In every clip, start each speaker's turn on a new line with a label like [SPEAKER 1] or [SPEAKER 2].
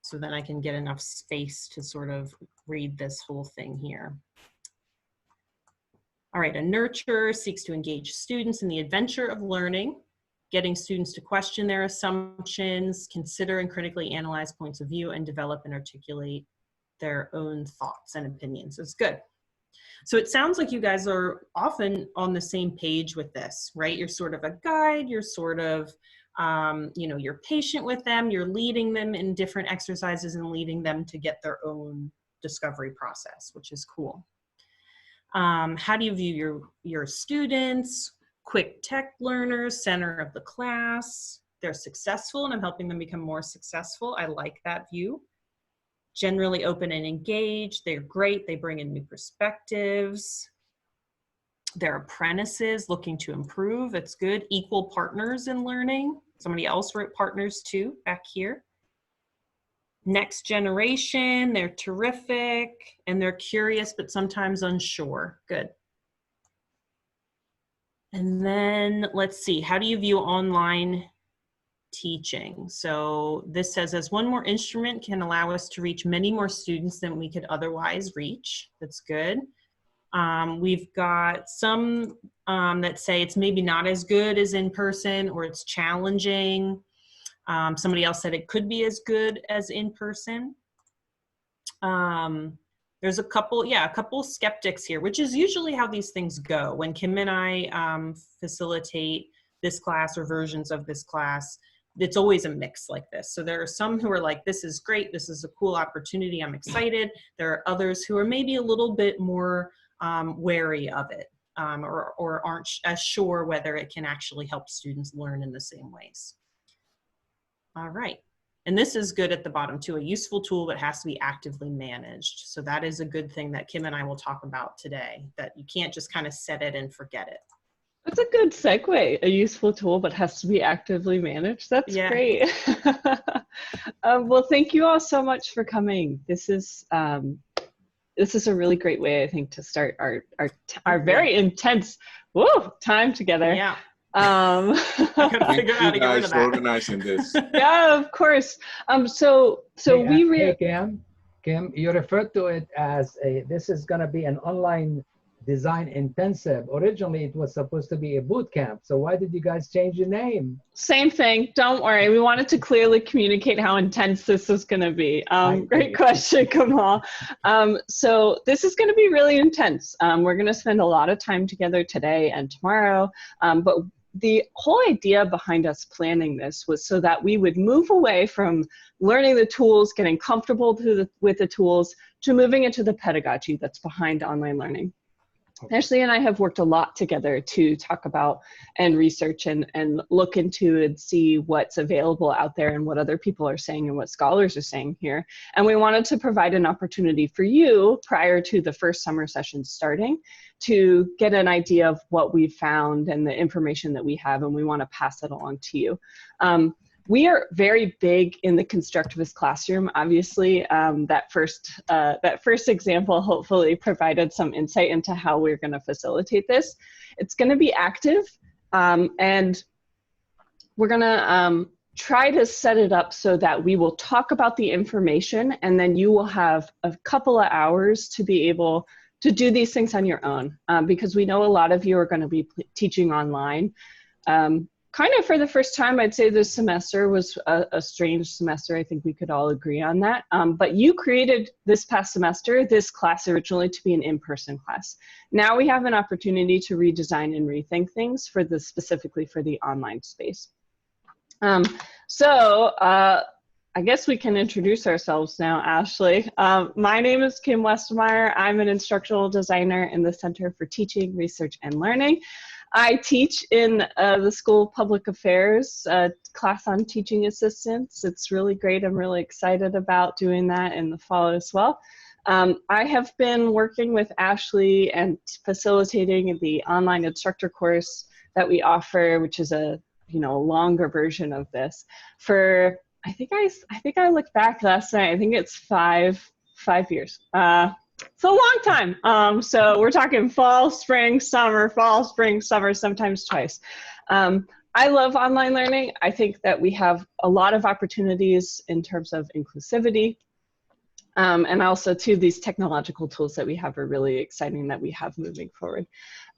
[SPEAKER 1] so then I can get enough space to sort of read this whole thing here. All right, a nurturer seeks to engage students in the adventure of learning, getting students to question their assumptions, consider and critically analyze points of view, and develop and articulate their own thoughts and opinions. It's good. So it sounds like you guys are often on the same page with this, right? You're sort of a guide, you're sort of, you know, you're patient with them, you're leading them in different exercises and leading them to get their own discovery process, which is cool. How do you view your students? Quick tech learners, center of the class. They're successful and I'm helping them become more successful. I like that view. Generally open and engaged. They're great. They bring in new perspectives. They're apprentices looking to improve. It's good. Equal partners in learning. Somebody else wrote partners too back here. Next generation, they're terrific and they're curious but sometimes unsure. Good. And then let's see, how do you view online teaching? So this says, as one more instrument can allow us to reach many more students than we could otherwise reach. That's good. We've got some that say it's maybe not as good as in person or it's challenging. Somebody else said it could be as good as in person. There's a couple skeptics here, which is usually how these things go. When Kim and I facilitate this class or versions of this class, it's always a mix like this. So there are some who are like, this is great, this is a cool opportunity, I'm excited. There are others who are maybe a little bit more wary of it or aren't as sure whether it can actually help students learn in the same ways. All right. And this is good at the bottom too, a useful tool that has to be actively managed. So that is a good thing that Kim and I will talk about today, that you can't just kind of set it and forget it.
[SPEAKER 2] That's a good segue, a useful tool, but has to be actively managed. That's great. Well, thank you all so much for coming. This is a really great way, I think, to start our very intense time together.
[SPEAKER 1] Yeah.
[SPEAKER 3] Thank you guys for organizing this.
[SPEAKER 2] Yeah, of course.
[SPEAKER 4] Hey, Kim, you referred to it as this is going to be an online design intensive. Originally, it was supposed to be a boot camp. So why did you guys change your name?
[SPEAKER 2] Same thing. Don't worry. We wanted to clearly communicate how intense this was going to be. Great question, Kamal. So this is going to be really intense. We're going to spend a lot of time together today and tomorrow. But the whole idea behind us planning this was so that we would move away from learning the tools, getting comfortable with the tools, to moving into the pedagogy that's behind online learning. Ashley and I have worked a lot together to talk about and research and look into and see what's available out there and what other people are saying and what scholars are saying here. And we wanted to provide an opportunity for you prior to the first summer session starting to get an idea of what we found and the information that we have, and we want to pass it along to you. We are very big in the constructivist classroom. Obviously, that first example hopefully provided some insight into how we're going to facilitate this. It's going to be active, and we're going to try to set it up so that we will talk about the information, and then you will have a couple of hours to be able to do these things on your own, because we know a lot of you are going to be teaching online. Kind of for the first time, I'd say this semester was a strange semester. I think we could all agree on that. But you created this past semester, this class originally to be an in-person class. Now we have an opportunity to redesign and rethink things specifically for the online space. I guess we can introduce ourselves now, Ashley. My name is Kim Westmeyer. I'm an instructional designer in the Center for Teaching, Research, and Learning. I teach in the School of Public Affairs class on teaching assistants. It's really great. I'm really excited about doing that in the fall as well. I have been working with Ashley and facilitating the online instructor course that we offer, which is a longer version of this, for I think I looked back last night. I think it's five years. It's a long time. So we're talking fall, spring, summer, sometimes twice. I love online learning. I think that we have a lot of opportunities in terms of inclusivity. And also, too, these technological tools that we have are really exciting that we have moving forward.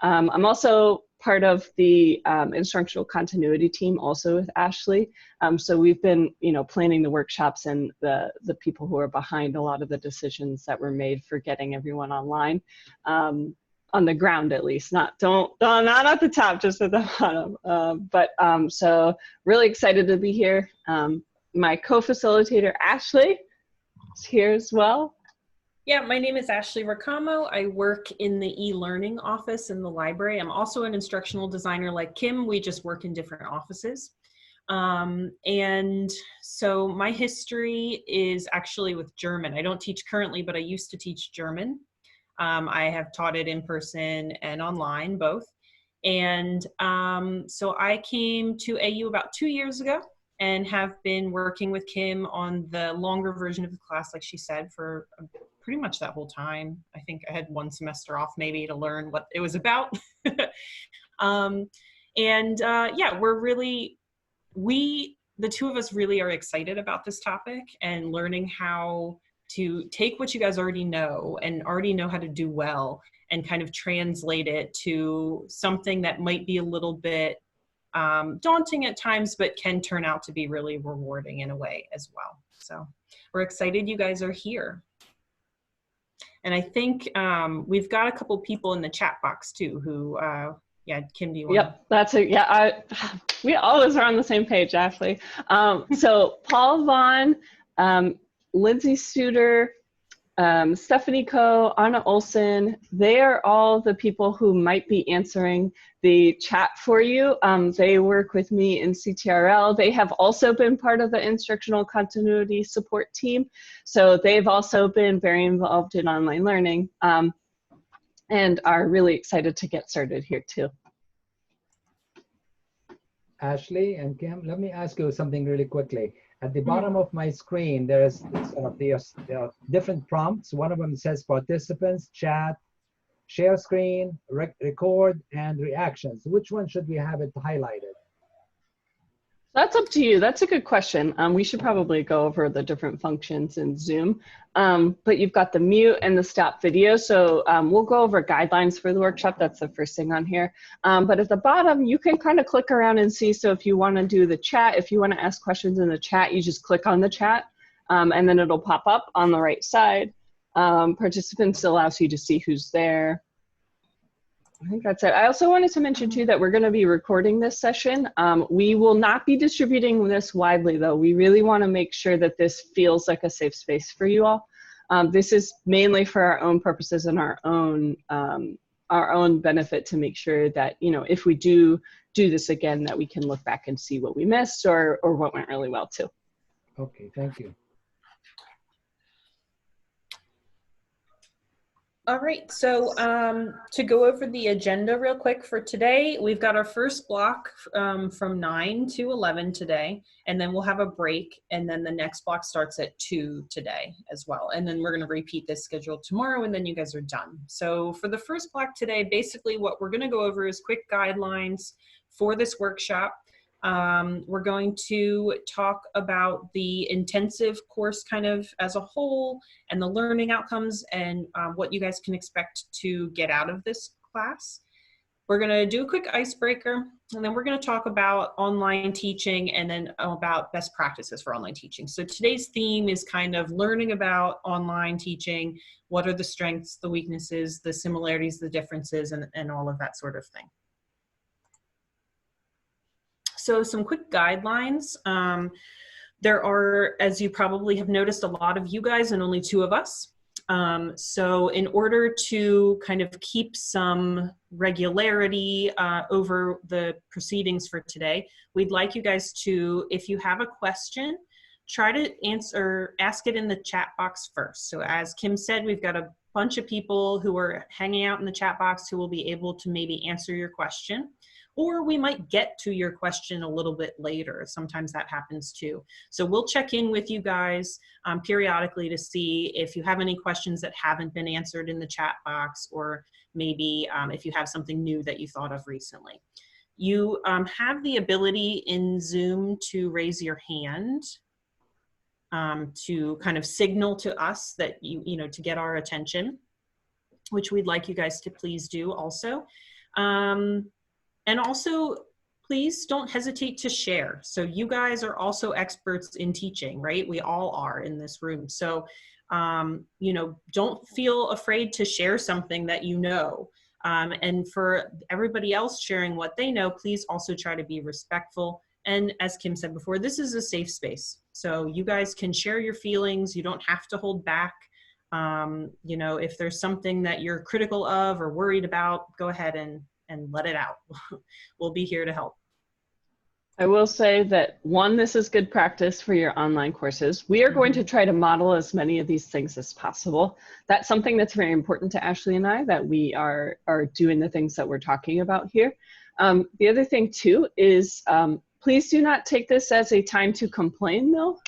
[SPEAKER 2] I'm also part of the instructional continuity team also with Ashley. So we've been, planning the workshops and the people who are behind a lot of the decisions that were made for getting everyone online. On the ground, at least, not at the top, just at the bottom. So really excited to be here. My co-facilitator, Ashley, is here as well.
[SPEAKER 1] Yeah, my name is Ashley Racamo. I work in the e-learning office in the library. I'm also an instructional designer like Kim. We just work in different offices. And so my history is actually with German. I don't teach currently, but I used to teach German. I have taught it in person and online, both. And so I came to AU about 2 years ago and have been working with Kim on the longer version of the class, like she said, for pretty much that whole time. I think I had 1 semester off maybe to learn what it was about. Yeah, the two of us really are excited about this topic and learning how to take what you guys already know how to do well and kind of translate it to something that might be a little bit daunting at times, but can turn out to be really rewarding in a way as well. So we're excited you guys are here. And I think we've got a couple people in the chat box too who, yeah, Kim, do you want
[SPEAKER 2] Yep, that's it. Yeah, we always are on the same page, Ashley. So Paul Vaughn, Lindsay Studer, Stephanie Coe, Anna Olson, they are all the people who might be answering the chat for you. They work with me in CTRL. They have also been part of the instructional continuity support team. So they've also been very involved in online learning and are really excited to get started here too.
[SPEAKER 4] Ashley and Kim, let me ask you something really quickly. At the bottom of my screen, there's there are different prompts. One of them says participants, chat, share screen, record, and reactions. Which one should we have it highlighted?
[SPEAKER 2] That's up to you. That's a good question. We should probably go over the different functions in Zoom. But you've got the mute and the stop video. So we'll go over guidelines for the workshop. That's the first thing on here. But at the bottom, you can kind of click around and see. So if you want to do the chat, if you want to ask questions in the chat, you just click on the chat. And then it'll pop up on the right side. Participants allows you to see who's there. I think that's it. I also wanted to mention too that we're going to be recording this session. We will not be distributing this widely though. We really want to make sure that this feels like a safe space for you all. This is mainly for our own purposes and our own benefit to make sure that, if we do this again, that we can look back and see what we missed or what went really well too.
[SPEAKER 4] Okay, thank you.
[SPEAKER 1] All right, so to go over the agenda real quick for today, we've got our first block from 9 to 11 today, and then we'll have a break, and then the next block starts at 2 today as well. And then we're gonna repeat this schedule tomorrow, and then you guys are done. So for the first block today, basically what we're gonna go over is quick guidelines for this workshop. We're going to talk about the intensive course kind of as a whole and the learning outcomes and what you guys can expect to get out of this class. We're going to do a quick icebreaker, and then we're going to talk about online teaching and then about best practices for online teaching. So today's theme is kind of learning about online teaching. What are the strengths, the weaknesses, the similarities, the differences, and all of that sort of thing. So some quick guidelines. There are, as you probably have noticed, a lot of you guys and only 2 of us. So in order to kind of keep some regularity over the proceedings for today, we'd like you guys to, if you have a question, try to ask it in the chat box first. So as Kim said, we've got a bunch of people who are hanging out in the chat box who will be able to maybe answer your question. Or we might get to your question a little bit later. Sometimes that happens too. So we'll check in with you guys periodically to see if you have any questions that haven't been answered in the chat box, or maybe if you have something new that you thought of recently. You have the ability in Zoom to raise your hand to kind of signal to us that to get our attention, which we'd like you guys to please do also. And also, please don't hesitate to share. So you guys are also experts in teaching, right? We all are in this room. So, don't feel afraid to share something that you know. And for everybody else sharing what they know, please also try to be respectful. And as Kim said before, this is a safe space. So you guys can share your feelings. You don't have to hold back. If there's something that you're critical of or worried about, go ahead and let it out. We'll be here to help.
[SPEAKER 2] I will say that, one, this is good practice for your online courses. We are going to try to model as many of these things as possible. That's something that's very important to Ashley and I, that we are doing the things that we're talking about here. The other thing too is, please do not take this as a time to complain though.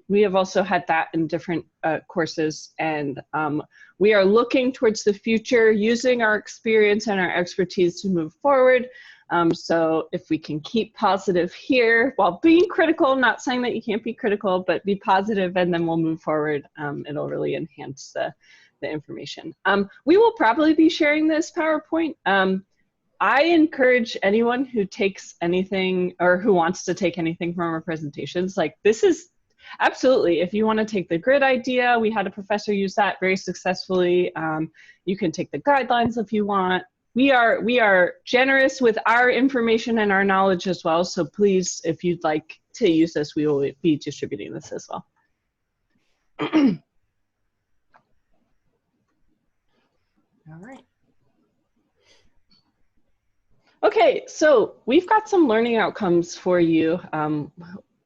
[SPEAKER 2] We have also had that in different courses, and we are looking towards the future, using our experience and our expertise to move forward. So if we can keep positive here while being critical, not saying that you can't be critical, but be positive, and then we'll move forward. It'll really enhance the information. We will probably be sharing this PowerPoint. I encourage anyone who takes anything or who wants to take anything from our presentations, like this is absolutely, if you want to take the grid idea, we had a professor use that very successfully. You can take the guidelines if you want. We are generous with our information and our knowledge as well. So please, if you'd like to use this, we will be distributing this as well.
[SPEAKER 1] All right.
[SPEAKER 2] Okay, so we've got some learning outcomes for you.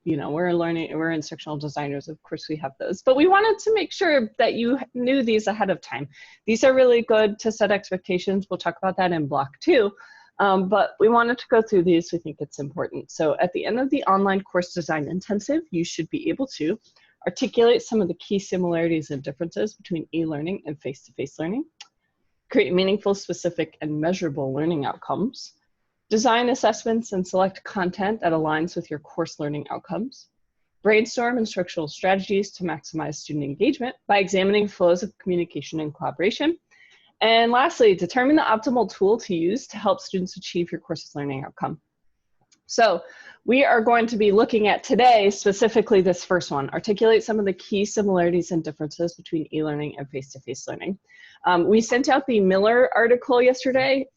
[SPEAKER 2] We're instructional designers, of course we have those, but we wanted to make sure that you knew these ahead of time. These are really good to set expectations. We'll talk about that in block 2, but we wanted to go through these. We think it's important. So at the end of the online course design intensive, you should be able to articulate some of the key similarities and differences between e-learning and face-to-face learning, create meaningful, specific, and measurable learning outcomes, design assessments and select content that aligns with your course learning outcomes. Brainstorm instructional strategies to maximize student engagement by examining flows of communication and collaboration. And lastly, determine the optimal tool to use to help students achieve your course's learning outcome. So we are going to be looking at today, specifically this first one, articulate some of the key similarities and differences between e-learning and face-to-face learning. We sent out the Miller article yesterday.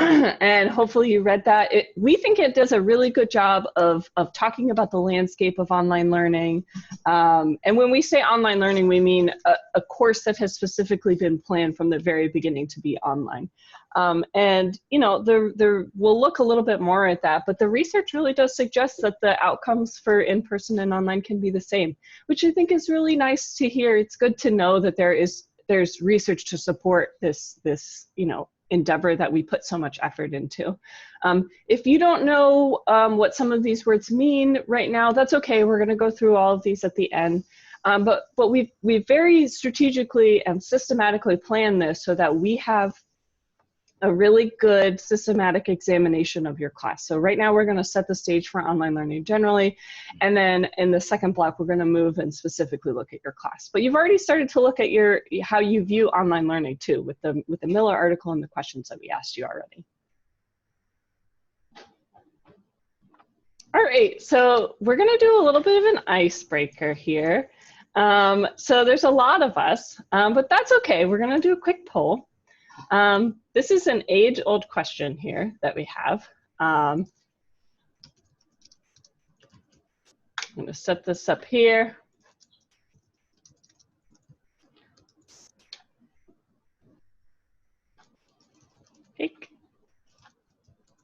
[SPEAKER 2] And hopefully you read that. We think it does a really good job of talking about the landscape of online learning. And when we say online learning, we mean a course that has specifically been planned from the very beginning to be online. And we'll look a little bit more at that, but the research really does suggest that the outcomes for in-person and online can be the same, which I think is really nice to hear. It's good to know that there's research to support this endeavor that we put so much effort into. If you don't know what some of these words mean right now, that's okay. We're going to go through all of these at the end. But we've very strategically and systematically planned this so that we have a really good systematic examination of your class. So right now we're going to set the stage for online learning generally, and then in the second block we're going to move and specifically look at your class. But you've already started to look at how you view online learning too, with the Miller article and the questions that we asked you already. All right, so we're going to do a little bit of an icebreaker here. So there's a lot of us, but that's okay. We're going to do a quick poll. This is an age-old question here that we have. I'm going to set this up here. Cake.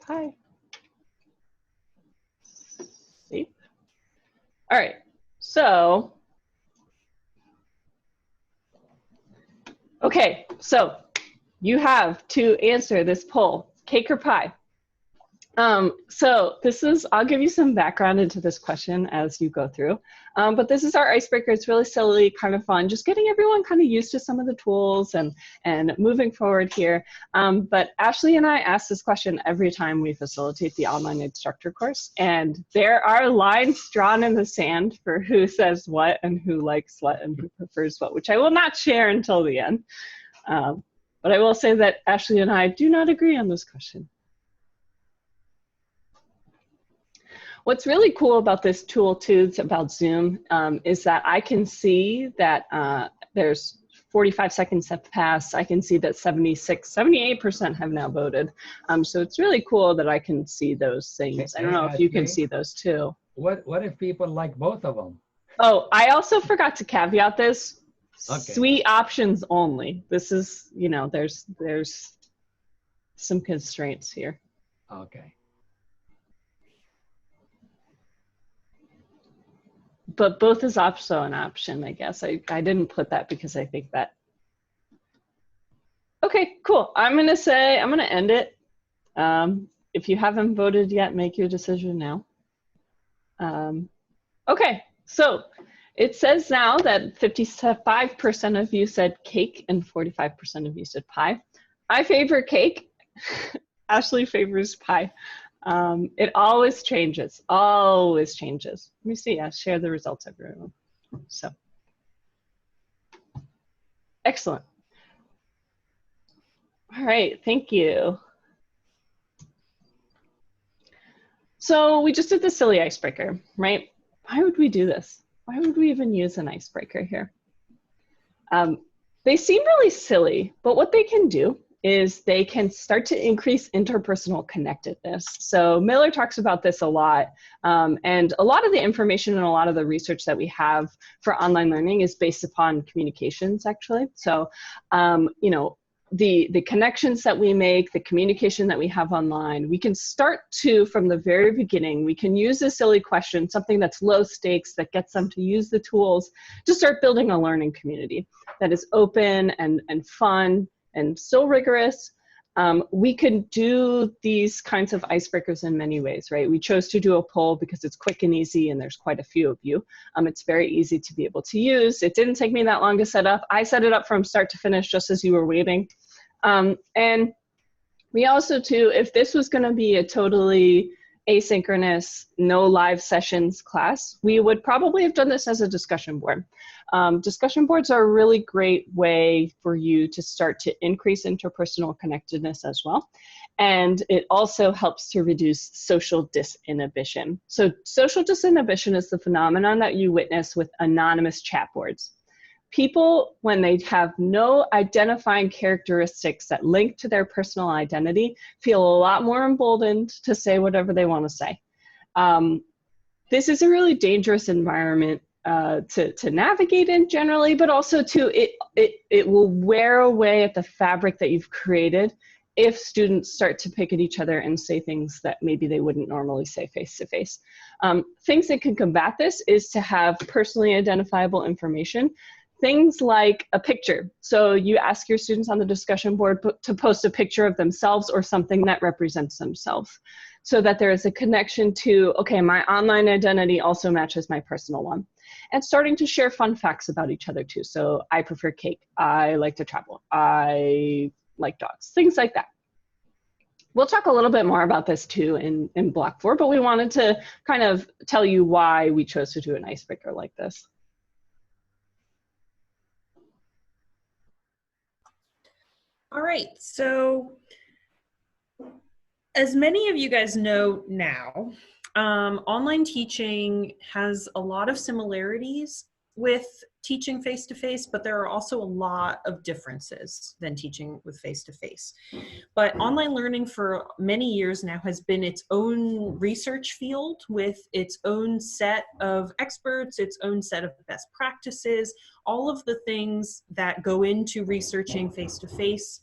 [SPEAKER 2] Pie. See? All right, so. Okay, so you have to answer this poll, cake or pie. So I'll give you some background into this question as you go through. But this is our icebreaker. It's really silly, kind of fun, just getting everyone kind of used to some of the tools and moving forward here. But Ashley and I ask this question every time we facilitate the online instructor course. And there are lines drawn in the sand for who says what and who likes what and who prefers what, which I will not share until the end. But I will say that Ashley and I do not agree on this question. What's really cool about this tool too, about Zoom, is that I can see that there's 45 seconds have passed. I can see that 78% have now voted. So it's really cool that I can see those things. I don't know if you can see those too.
[SPEAKER 4] What if people like both of them?
[SPEAKER 2] Oh, I also forgot to caveat this.
[SPEAKER 4] Okay.
[SPEAKER 2] Suite options only. This is, you know, there's some constraints here.
[SPEAKER 4] Okay.
[SPEAKER 2] But both is also an option, I guess. I didn't put that because I think that. Okay, cool. I'm going to end it. If you haven't voted yet, make your decision now. Okay, so it says now that 55% of you said cake and 45% of you said pie. I favor cake. Ashley favors pie. It always changes, always changes. Let me see, I'll share the results, everyone. So, excellent. All right, thank you. So we just did the silly icebreaker, right? Why would we do this? Why would we even use an icebreaker here? They seem really silly, but what they can do is they can start to increase interpersonal connectedness. So Miller talks about this a lot. And a lot of the information and a lot of the research that we have for online learning is based upon communications, actually. So, you know, the connections that we make, the communication that we have online, we can start to, from the very beginning, we can use a silly question, something that's low stakes, that gets them to use the tools to start building a learning community that is open and fun, and still rigorous. We can do these kinds of icebreakers in many ways, right? We chose to do a poll because it's quick and easy and there's quite a few of you. It's very easy to be able to use. It didn't take me that long to set up. I set it up from start to finish just as you were waiting. And we also too, if this was gonna be a totally asynchronous, no live sessions class, we would probably have done this as a discussion board. Discussion boards are a really great way for you to start to increase interpersonal connectedness as well. And it also helps to reduce social disinhibition. So social disinhibition is the phenomenon that you witness with anonymous chat boards. People, when they have no identifying characteristics that link to their personal identity, feel a lot more emboldened to say whatever they want to say. This is a really dangerous environment to navigate in generally, but also it will wear away at the fabric that you've created if students start to pick at each other and say things that maybe they wouldn't normally say face-to-face. Things that can combat this is to have personally identifiable information. Things like a picture. So you ask your students on the discussion board to post a picture of themselves or something that represents themselves, so that there is a connection to, okay, my online identity also matches my personal one. And starting to share fun facts about each other too. So I prefer cake, I like to travel, I like dogs, things like that. We'll talk a little bit more about this too in Block 4, but we wanted to kind of tell you why we chose to do an icebreaker like this.
[SPEAKER 1] All right, so as many of you guys know now, online teaching has a lot of similarities with teaching face-to-face, but there are also a lot of differences than teaching with face-to-face. But online learning for many years now has been its own research field with its own set of experts, its own set of best practices, all of the things that go into researching face-to-face.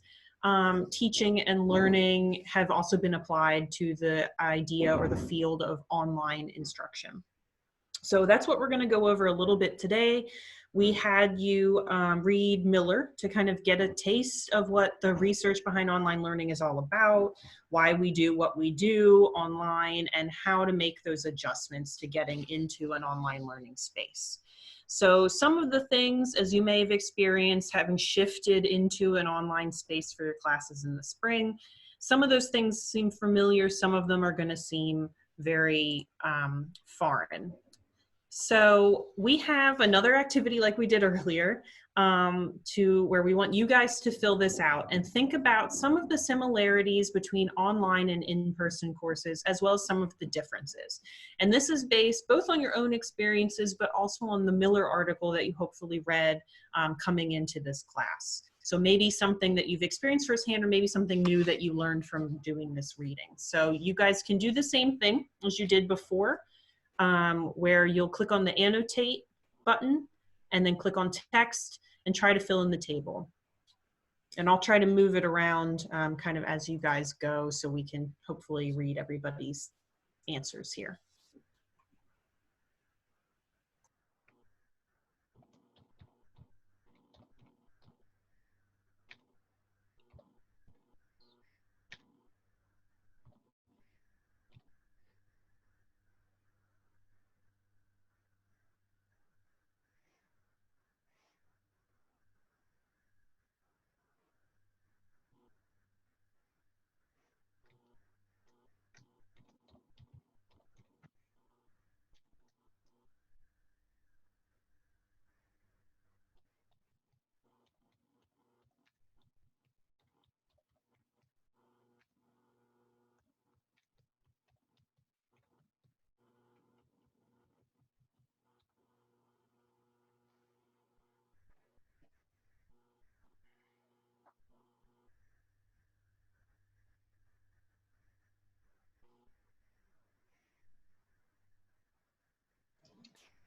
[SPEAKER 1] Teaching and learning have also been applied to the idea or the field of online instruction. So that's what we're going to go over a little bit today. We had you read Miller to kind of get a taste of what the research behind online learning is all about, why we do what we do online, and how to make those adjustments to getting into an online learning space. So some of the things, as you may have experienced, having shifted into an online space for your classes in the spring, some of those things seem familiar, some of them are going to seem very foreign. So we have another activity like we did earlier where we want you guys to fill this out and think about some of the similarities between online and in-person courses, as well as some of the differences. And this is based both on your own experiences, but also on the Miller article that you hopefully read coming into this class. So maybe something that you've experienced firsthand, or maybe something new that you learned from doing this reading. So you guys can do the same thing as you did before. Where you'll click on the annotate button and then click on text and try to fill in the table. And I'll try to move it around kind of as you guys go so we can hopefully read everybody's answers here.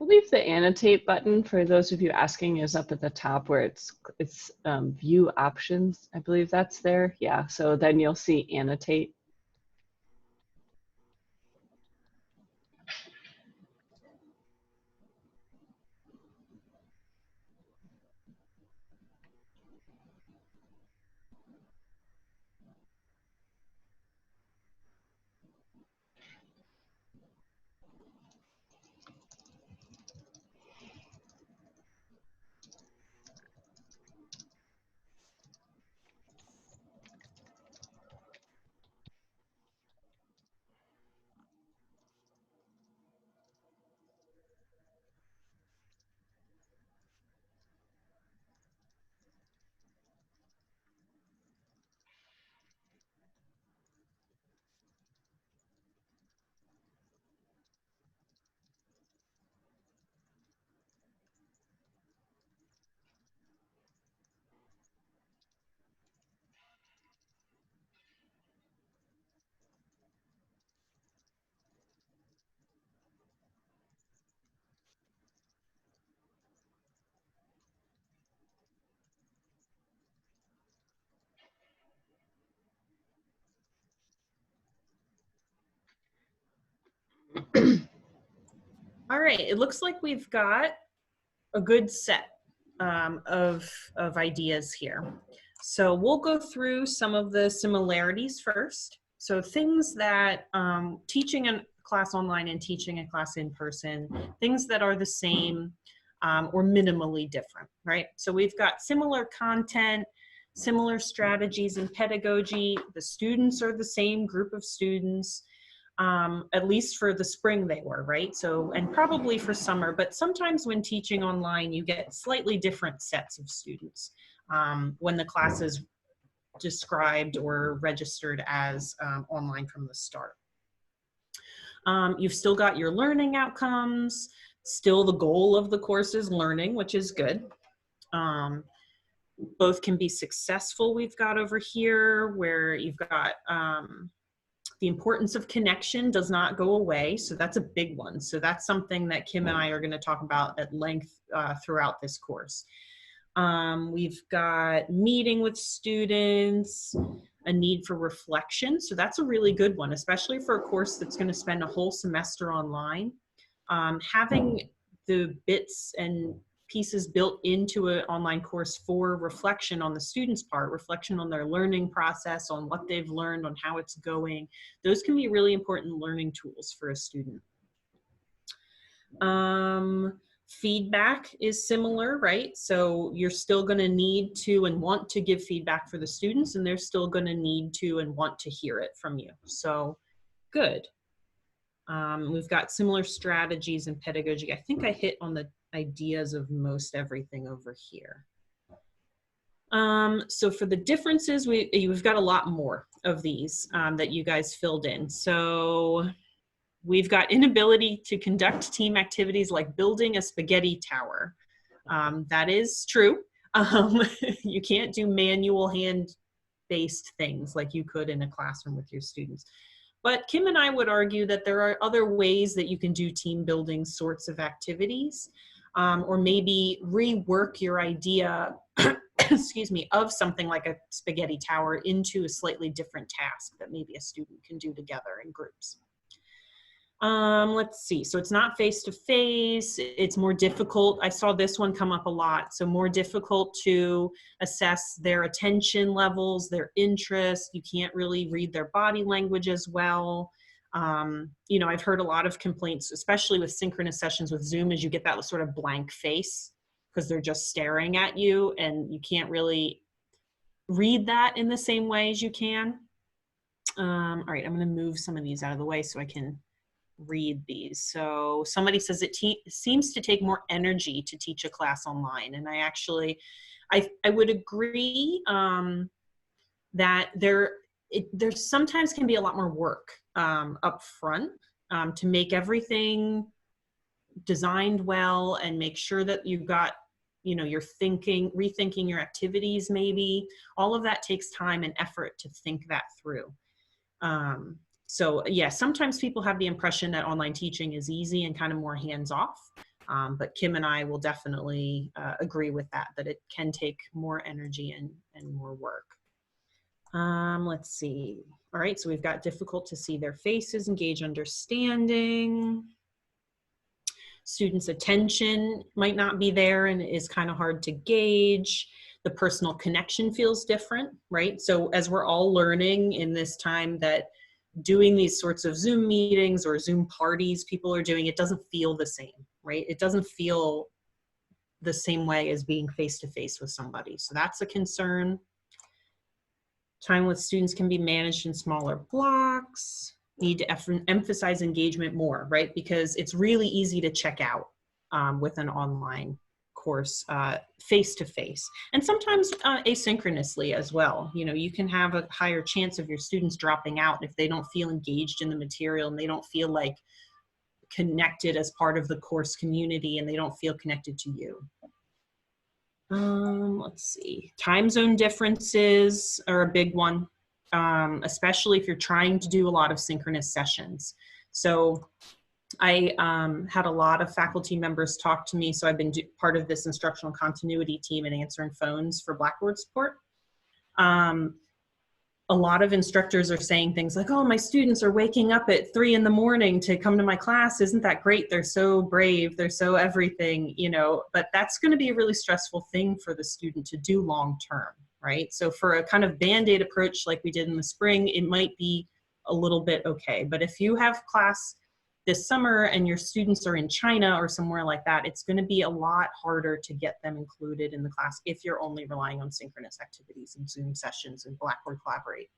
[SPEAKER 2] I believe the annotate button, for those of you asking, is up at the top where it's view options. I believe that's there. Yeah, so then you'll see annotate.
[SPEAKER 1] All right, it looks like we've got a good set of ideas here. So we'll go through some of the similarities first. So things that teaching a class online and teaching a class in person, things that are the same or minimally different, right? So we've got similar content, similar strategies and pedagogy. The students are the same group of students. At least for the spring they were, right? So, and probably for summer, but sometimes when teaching online, you get slightly different sets of students when the class is described or registered as online from the start. You've still got your learning outcomes, still the goal of the course is learning, which is good. Both can be successful, we've got over here, where you've got the importance of connection does not go away. So that's a big one. So that's something that Kim and I are going to talk about at length throughout this course. We've got meeting with students, a need for reflection. So that's a really good one, especially for a course that's going to spend a whole semester online. Having the bits and pieces built into an online course for reflection on the student's part, reflection on their learning process, on what they've learned, on how it's going. Those can be really important learning tools for a student. Feedback is similar, right? So you're still going to need to and want to give feedback for the students, and they're still going to need to and want to hear it from you. So good. We've got similar strategies in pedagogy. I think I hit on the ideas of most everything over here. So for the differences, we've got a lot more of these that you guys filled in. So we've got inability to conduct team activities like building a spaghetti tower. That is true. You can't do manual hand-based things like you could in a classroom with your students. But Kim and I would argue that there are other ways that you can do team building sorts of activities, or maybe rework your idea, excuse me, of something like a spaghetti tower into a slightly different task that maybe a student can do together in groups. Let's see, so it's not face-to-face, it's more difficult. I saw this one come up a lot. So more difficult to assess their attention levels, their interest. You can't really read their body language as well. You know, I've heard a lot of complaints, especially with synchronous sessions with Zoom, is you get that sort of blank face because they're just staring at you and you can't really read that in the same way as you can. All right, I'm going to move some of these out of the way so I can read these. So somebody says it seems to take more energy to teach a class online, and I would agree that there sometimes can be a lot more work up front to make everything designed well and make sure that you've got, you know, you're rethinking your activities. Maybe all of that takes time and effort to think that through. So yeah, sometimes people have the impression that online teaching is easy and kind of more hands-off, but Kim and I will definitely agree with that it can take more energy and more work. Let's see. All right, so we've got difficult to see their faces, engage understanding. Students' attention might not be there and it is kind of hard to gauge. The personal connection feels different, right? So as we're all learning in this time that doing these sorts of Zoom meetings or Zoom parties people are doing, it doesn't feel the same, right? It doesn't feel the same way as being face-to-face with somebody. So that's a concern. Time with students can be managed in smaller blocks. Need to emphasize engagement more, right? Because it's really easy to check out with an online course face-to-face, and sometimes asynchronously as well. You know, you can have a higher chance of your students dropping out if they don't feel engaged in the material and they don't feel like connected as part of the course community and they don't feel connected to you. Let's see, time zone differences are a big one, especially if you're trying to do a lot of synchronous sessions. So I had a lot of faculty members talk to me, so I've been part of this instructional continuity team and answering phones for Blackboard support. A lot of instructors are saying things like, oh, my students are waking up at 3 in the morning to come to my class. Isn't that great? They're so brave. They're so everything, you know, but that's going to be a really stressful thing for the student to do long term, right? So for a kind of Band-Aid approach like we did in the spring, it might be a little bit okay. But if you have class this summer and your students are in China or somewhere like that, it's going to be a lot harder to get them included in the class if you're only relying on synchronous activities and Zoom sessions and Blackboard Collaborate.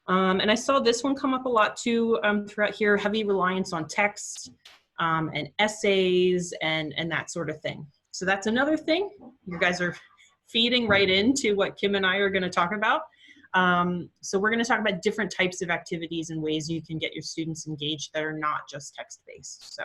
[SPEAKER 1] And I saw this one come up a lot too throughout here, heavy reliance on text and essays and that sort of thing. So that's another thing. You guys are feeding right into what Kim and I are going to talk about. So we're going to talk about different types of activities and ways you can get your students engaged that are not just text-based. So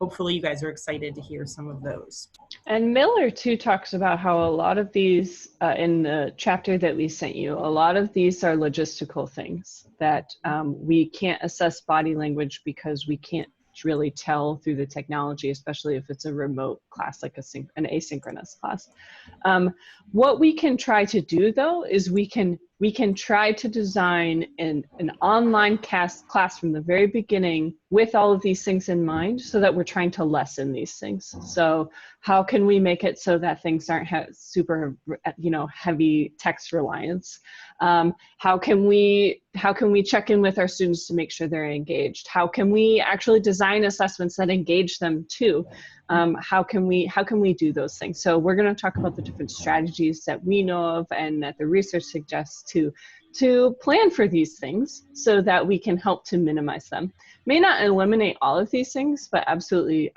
[SPEAKER 1] hopefully you guys are excited to hear some of those.
[SPEAKER 2] And Miller too talks about how a lot of these, in the chapter that we sent you, a lot of these are logistical things that we can't assess body language because we can't really tell through the technology, especially if it's a remote class like an asynchronous class. What we can try to do though is we can we can try to design an online class from the very beginning with all of these things in mind, so that we're trying to lessen these things. So how can we make it so that things aren't super, heavy text reliance? How can we check in with our students to make sure they're engaged? How can we actually design assessments that engage them too? How can we do those things? So we're going to talk about the different strategies that we know of and that the research suggests to plan for these things, so that we can help to minimize them. May not eliminate all of these things, but absolutely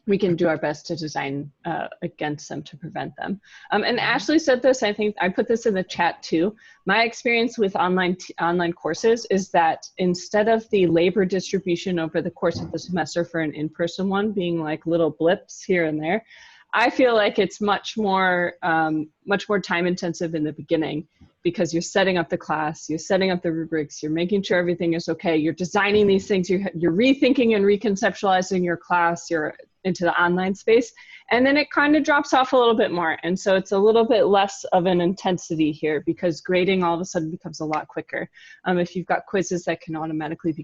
[SPEAKER 2] we can do our best to design against them, to prevent them. And Ashley said this, I think I put this in the chat too. My experience with online courses is that instead of the labor distribution over the course of the semester for an in-person one being like little blips here and there, I feel like it's much more time intensive in the beginning, because you're setting up the class, you're setting up the rubrics, you're making sure everything is okay, you're designing these things, you're rethinking and reconceptualizing your class, you're into the online space, and then it kind of drops off a little bit more. And so it's a little bit less of an intensity here, because grading all of a sudden becomes a lot quicker. If you've got quizzes that can automatically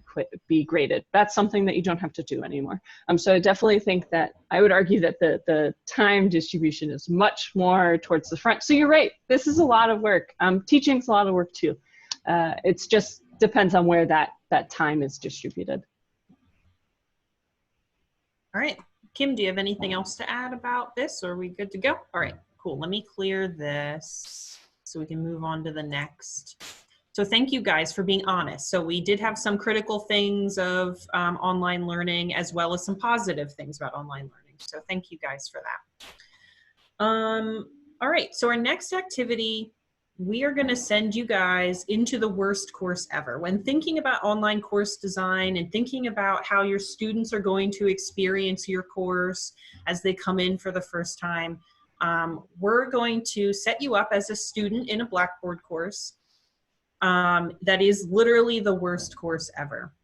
[SPEAKER 2] be graded, that's something that you don't have to do anymore. So I definitely think that I would argue that the time distribution is much more towards the front. So you're right, this is a lot of work. Teaching's a lot of work too. It's just depends on where that time is distributed.
[SPEAKER 1] All right. Kim, do you have anything else to add about this, or are we good to go? All right, cool. Let me clear this so we can move on to the next. So thank you guys for being honest. So we did have some critical things of online learning, as well as some positive things about online learning. So thank you guys for that. All right, so our next activity, we are going to send you guys into the worst course ever. When thinking about online course design and thinking about how your students are going to experience your course as they come in for the first time, we're going to set you up as a student in a Blackboard course that is literally the worst course ever.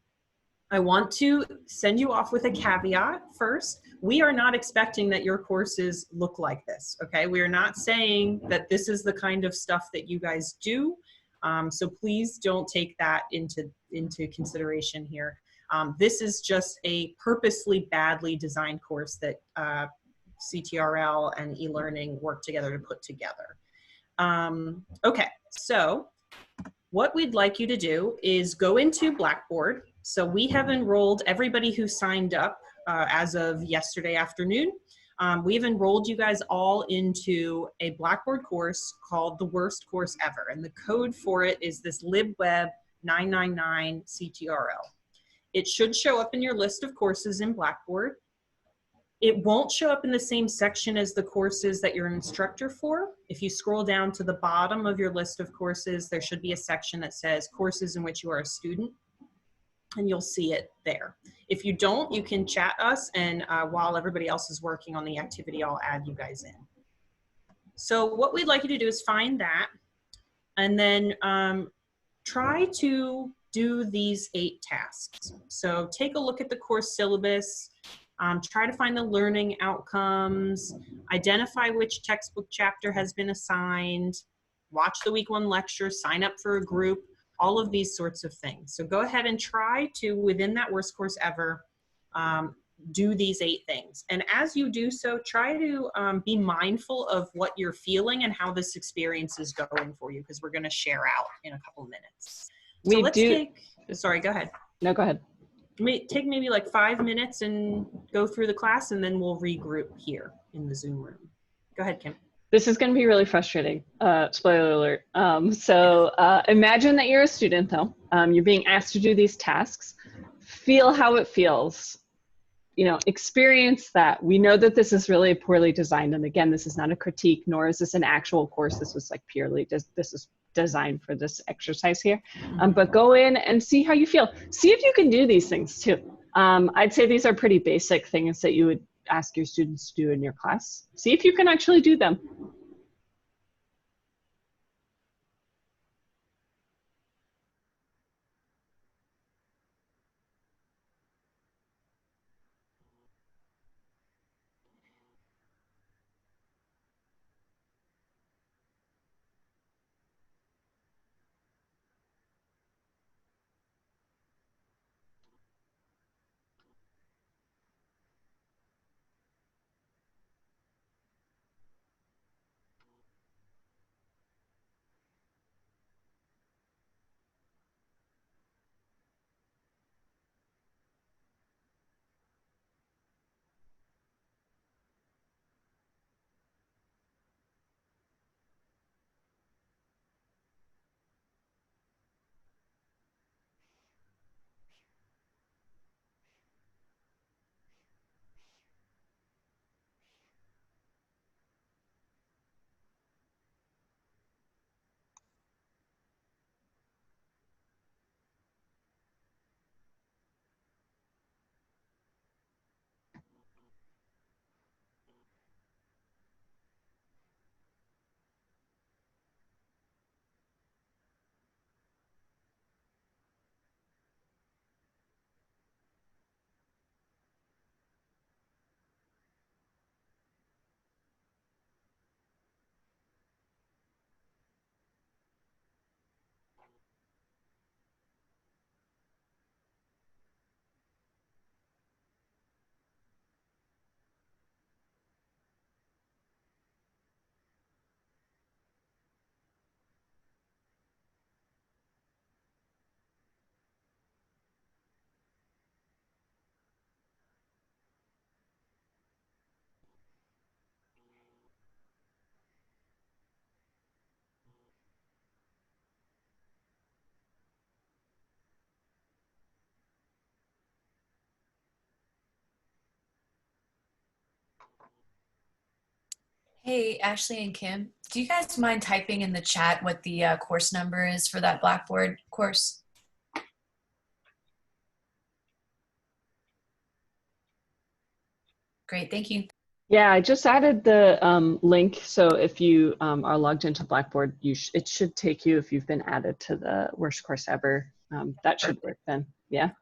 [SPEAKER 1] I want to send you off with a caveat first. We are not expecting that your courses look like this, okay? We are not saying that this is the kind of stuff that you guys do. So please don't take that into consideration here. This is just a purposely badly designed course that CTRL and e-learning work together to put together. Okay, so what we'd like you to do is go into Blackboard. So we have enrolled everybody who signed up as of yesterday afternoon. We've enrolled you guys all into a Blackboard course called The Worst Course Ever. And the code for it is this libweb 999 CTRL. It should show up in your list of courses in Blackboard. It won't show up in the same section as the courses that you're an instructor for. If you scroll down to the bottom of your list of courses, there should be a section that says courses in which you are a student, and you'll see it there. If you don't, you can chat us, and while everybody else is working on the activity, I'll add you guys in. So what we'd like you to do is find that, and then try to do these 8 tasks. So take a look at the course syllabus, try to find the learning outcomes, identify which textbook chapter has been assigned, watch the week 1 lecture, sign up for a group, all of these sorts of things. So go ahead and try to, within that worst course ever, do these 8 things. And as you do so, try to be mindful of what you're feeling and how this experience is going for you, because we're going to share out in a couple minutes. So sorry, go ahead.
[SPEAKER 2] No, go ahead.
[SPEAKER 1] Take maybe like 5 minutes and go through the class, and then we'll regroup here in the Zoom room. Go ahead, Kim.
[SPEAKER 2] This is going to be really frustrating. Spoiler alert. Imagine that you're a student, though. You're being asked to do these tasks. Feel how it feels. Experience that. We know that this is really poorly designed. And again, this is not a critique, nor is this an actual course. This was like purely this is designed for this exercise here. But go in and see how you feel. See if you can do these things too. I'd say these are pretty basic things that you would ask your students to do in your class. See if you can actually do them.
[SPEAKER 5] Hey, Ashley and Kim, do you guys mind typing in the chat what the course number is for that Blackboard course? Great, thank you.
[SPEAKER 2] Yeah, I just added the link. So if you are logged into Blackboard, it should take you, if you've been added to the worst course ever. That should work then. Yeah.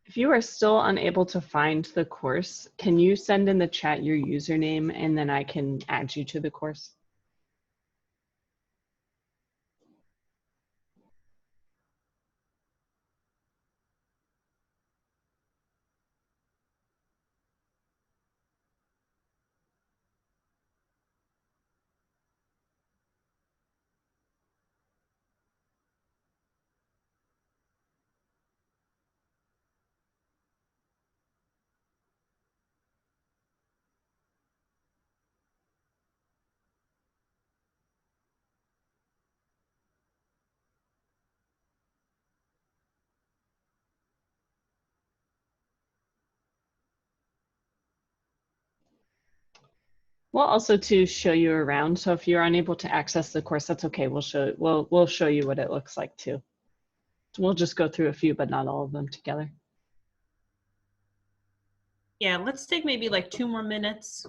[SPEAKER 2] If you are still unable to find the course, can you send in the chat your username and then I can add you to the course? Well, also to show you around. So if you're unable to access the course, that's okay. We'll show you what it looks like too. So we'll just go through a few, but not all of them together.
[SPEAKER 1] Yeah, let's take maybe like 2 more minutes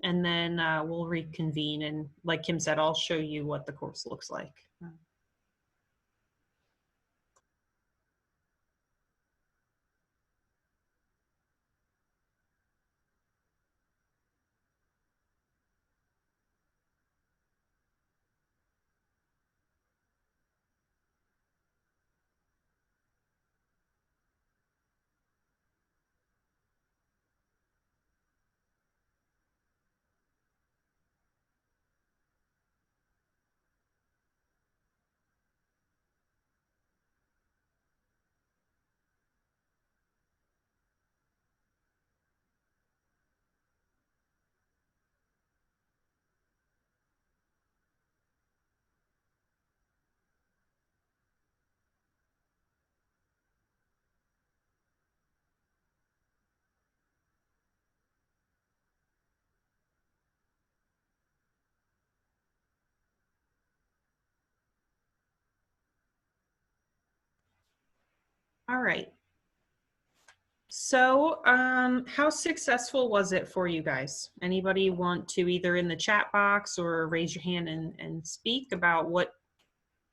[SPEAKER 1] and then we'll reconvene. And like Kim said, I'll show you what the course looks like. All right. So how successful was it for you guys? Anybody want to either in the chat box or raise your hand and speak about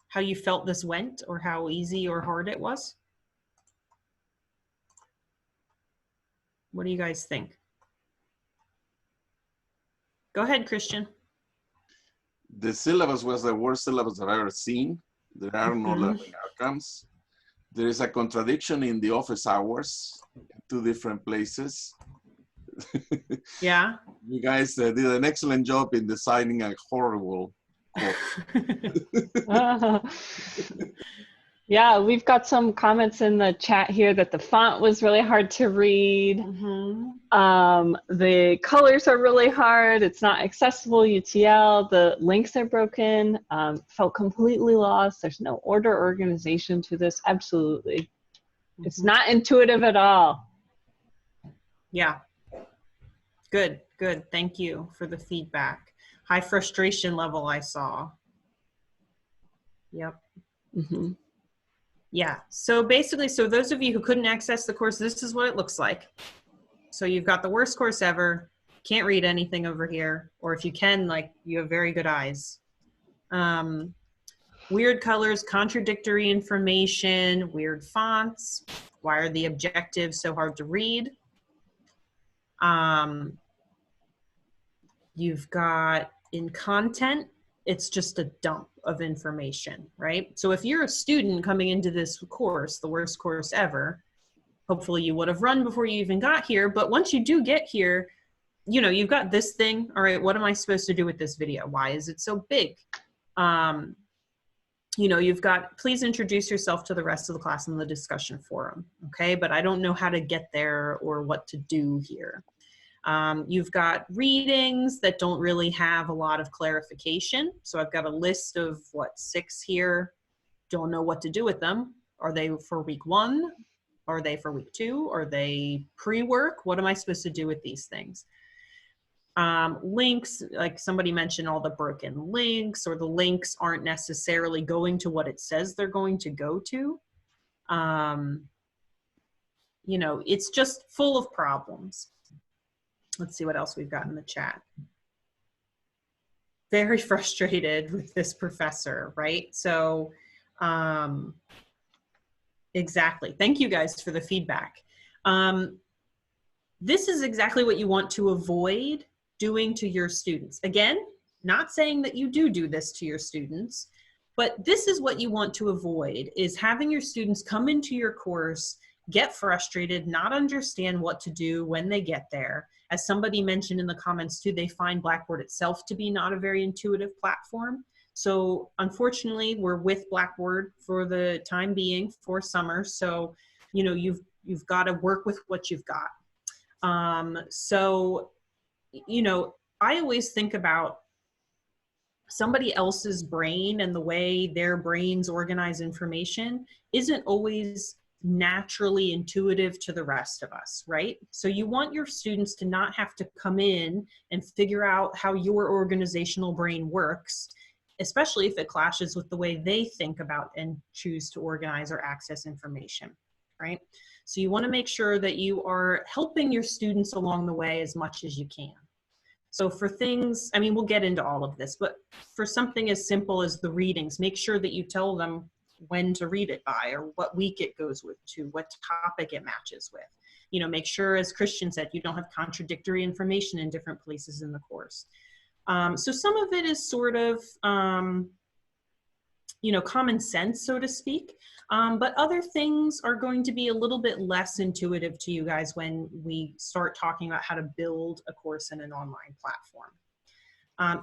[SPEAKER 1] how you felt this went or how easy or hard it was? What do you guys think? Go ahead, Christian.
[SPEAKER 3] The syllabus was the worst syllabus I've ever seen. There are no learning outcomes. There is a contradiction in the office hours in 2 different places.
[SPEAKER 1] Yeah.
[SPEAKER 3] You guys did an excellent job in designing a horrible course.
[SPEAKER 2] Yeah, we've got some comments in the chat here that the font was really hard to read. The colors are really hard. It's not accessible UTL. The links are broken. Felt completely lost. There's no order organization to this. Absolutely. It's not intuitive at all.
[SPEAKER 1] Yeah. Good, good. Thank you for the feedback. High frustration level I saw. Yep. Yeah, so basically, so those of you who couldn't access the course, this is what it looks like. So you've got the worst course ever, can't read anything over here, or if you can, like, you have very good eyes. Weird colors, contradictory information, weird fonts. Why are the objectives so hard to read? You've got in content, it's just a dump of information, right? So if you're a student coming into this course, the worst course ever, hopefully you would have run before you even got here. But once you do get here, you know, you've got this thing. All right, what am I supposed to do with this video? Why is it so big? You know, you've got, please introduce yourself to the rest of the class in the discussion forum, okay? But I don't know how to get there or what to do here. You've got readings that don't really have a lot of clarification. So I've got a list of, 6 here. Don't know what to do with them. Are they for week 1? Are they for week 2? Are they pre-work? What am I supposed to do with these things? Links, like somebody mentioned all the broken links, or the links aren't necessarily going to what it says they're going to go to. You know, it's just full of problems. Let's see what else we've got in the chat. Very frustrated with this professor, right? So, exactly. Thank you guys for the feedback. This is exactly what you want to avoid doing to your students. Again, not saying that you do this to your students, but this is what you want to avoid, is having your students come into your course, get frustrated, not understand what to do when they get there. As somebody mentioned in the comments too, they find Blackboard itself to be not a very intuitive platform. So unfortunately, we're with Blackboard for the time being for summer. So, you know, you've got to work with what you've got. So, you know, I always think about somebody else's brain, and the way their brains organize information isn't always naturally intuitive to the rest of us, right? So you want your students to not have to come in and figure out how your organizational brain works, especially if it clashes with the way they think about and choose to organize or access information, right? So you want to make sure that you are helping your students along the way as much as you can. So for things, I mean, we'll get into all of this, but for something as simple as the readings, make sure that you tell them when to read it by, or what week it goes with to, what topic it matches with. You know, make sure, as Christian said, you don't have contradictory information in different places in the course. So some of it is sort of, you know, common sense, so to speak. But other things are going to be a little bit less intuitive to you guys when we start talking about how to build a course in an online platform.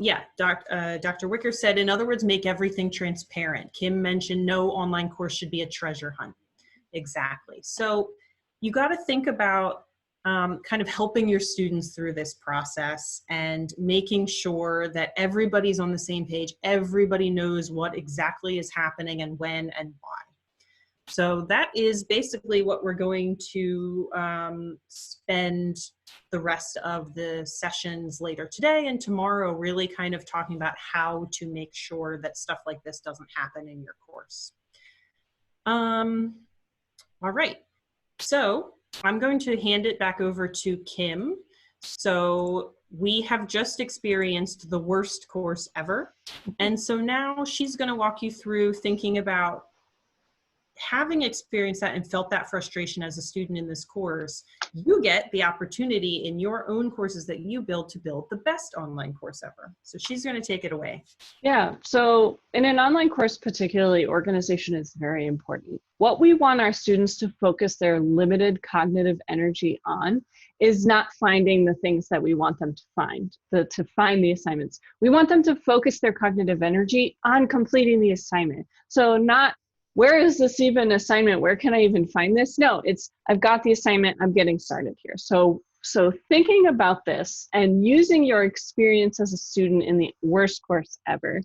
[SPEAKER 1] Yeah, Dr. Wicker said, in other words, make everything transparent. Kim mentioned no online course should be a treasure hunt. Exactly. So you got to think about kind of helping your students through this process and making sure that everybody's on the same page, everybody knows what exactly is happening and when and why. So that is basically what we're going to spend the rest of the sessions later today and tomorrow, really kind of talking about how to make sure that stuff like this doesn't happen in your course. All right, so I'm going to hand it back over to Kim. So we have just experienced the worst course ever. And so now she's going to walk you through thinking about having experienced that and felt that frustration as a student in this course. You get the opportunity in your own courses that you build to build the best online course ever. So she's going to take it away.
[SPEAKER 2] Yeah, so in an online course particularly, organization is very important. What we want our students to focus their limited cognitive energy on is not finding the things that we want them to find, to find the assignments. We want them to focus their cognitive energy on completing the assignment. So not, where is this even assignment? Where can I even find this? No, it's, I've got the assignment, I'm getting started here. So thinking about this and using your experience as a student in the worst course ever,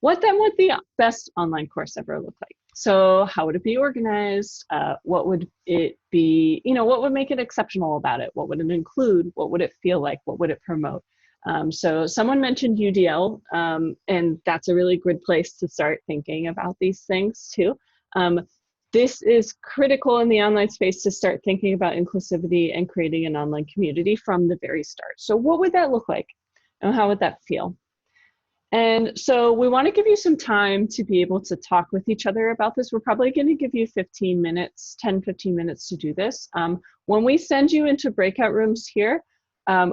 [SPEAKER 2] what then would the best online course ever look like? So how would it be organized? What would it be, you know, what would make it exceptional about it? What would it include? What would it feel like? What would it promote? So someone mentioned UDL, and that's a really good place to start thinking about these things too. This is critical in the online space to start thinking about inclusivity and creating an online community from the very start. So what would that look like? And how would that feel? And so we want to give you some time to be able to talk with each other about this. We're probably going to give you 15 minutes, 10, 15 minutes to do this. When we send you into breakout rooms here,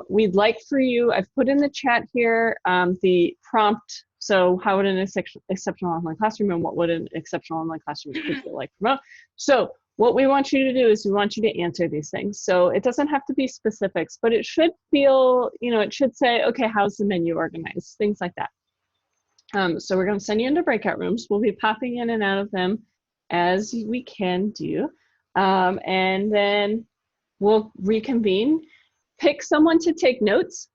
[SPEAKER 2] we'd like for you, I've put in the chat here the prompt. So how would an exceptional online classroom and what would an exceptional online classroom feel like? So what we want you to do is we want you to answer these things. So it doesn't have to be specifics, but it should feel, you know, it should say, okay, how's the menu organized? Things like that. So we're going to send you into breakout rooms. We'll be popping in and out of them as we can do. And then we'll reconvene. Pick someone to take notes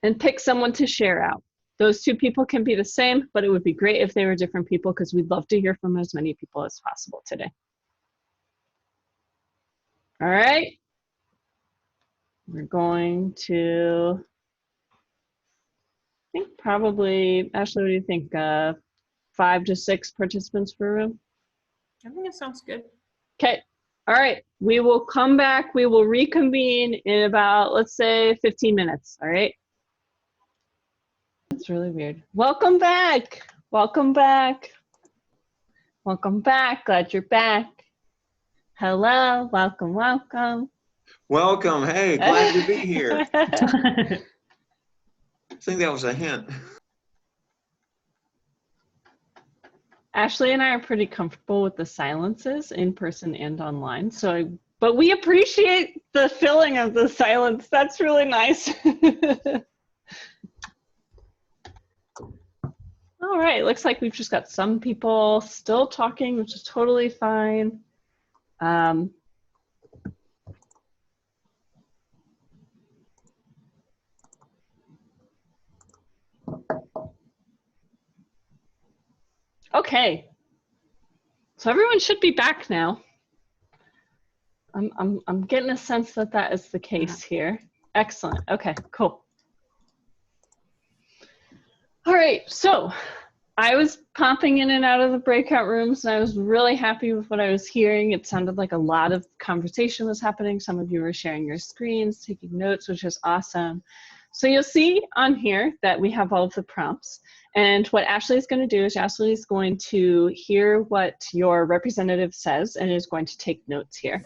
[SPEAKER 2] and pick someone to share out. Those two people can be the same, but it would be great if they were different people because we'd love to hear from as many people as possible today. All right. We're going to, I think probably, Ashley, what do you think? 5 to 6 participants per room?
[SPEAKER 1] I think it sounds good.
[SPEAKER 2] Okay. All right. We will come back. We will reconvene in about, let's say, 15 minutes. All right. That's really weird. Welcome back. Welcome back. Welcome back. Glad you're back. Hello. Welcome, welcome.
[SPEAKER 6] Welcome. Hey, glad to be here. I think that was a hint.
[SPEAKER 2] Ashley and I are pretty comfortable with the silences in person and online. But we appreciate the filling of the silence. That's really nice. All right, looks like we've just got some people still talking, which is totally fine. Okay, so everyone should be back now. I'm getting a sense that that is the case here. Excellent. Okay, cool. All right, so I was popping in and out of the breakout rooms, and I was really happy with what I was hearing. It sounded like a lot of conversation was happening. Some of you were sharing your screens, taking notes, which is awesome. So you'll see on here that we have all of the prompts. And what Ashley is going to do is Ashley is going to hear what your representative says and is going to take notes here.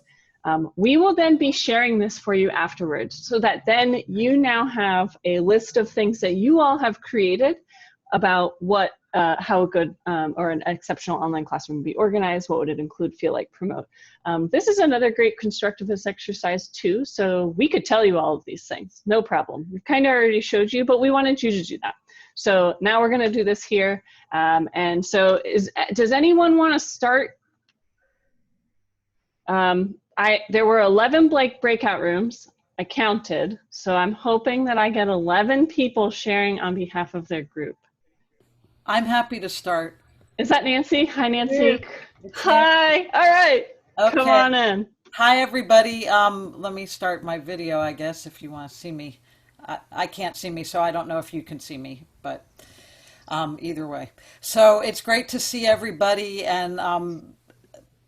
[SPEAKER 2] We will then be sharing this for you afterwards so that then you now have a list of things that you all have created about what, how a good or an exceptional online classroom would be organized, what would it include, feel like, promote. This is another great constructivist exercise too, so we could tell you all of these things, no problem. We've kind of already showed you, but we wanted you to do that. So now we're gonna do this here. And so does anyone wanna start? There were 11 breakout rooms, I counted, so I'm hoping that I get 11 people sharing on behalf of their group.
[SPEAKER 7] I'm happy to start.
[SPEAKER 2] Is that Nancy? Hi, Nancy. Hi. All right.
[SPEAKER 7] Okay.
[SPEAKER 2] Come on in.
[SPEAKER 7] Hi, everybody. Let me start my video, I guess, if you want to see me. I can't see me, so I don't know if you can see me, but either way. So it's great to see everybody, and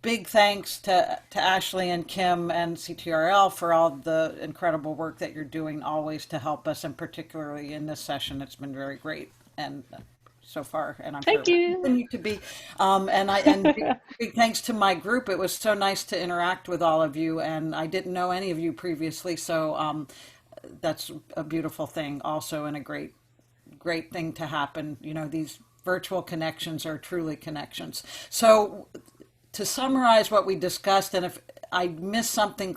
[SPEAKER 7] big thanks to Ashley and Kim and CTRL for all the incredible work that you're doing always to help us, and particularly in this session. It's been very great. And so far, and I'm
[SPEAKER 2] Thank
[SPEAKER 7] sure
[SPEAKER 2] you.
[SPEAKER 7] will continue to be. And big thanks to my group. It was so nice to interact with all of you, and I didn't know any of you previously, so that's a beautiful thing also, and a great thing to happen. You know, these virtual connections are truly connections. So to summarize what we discussed, and if I missed something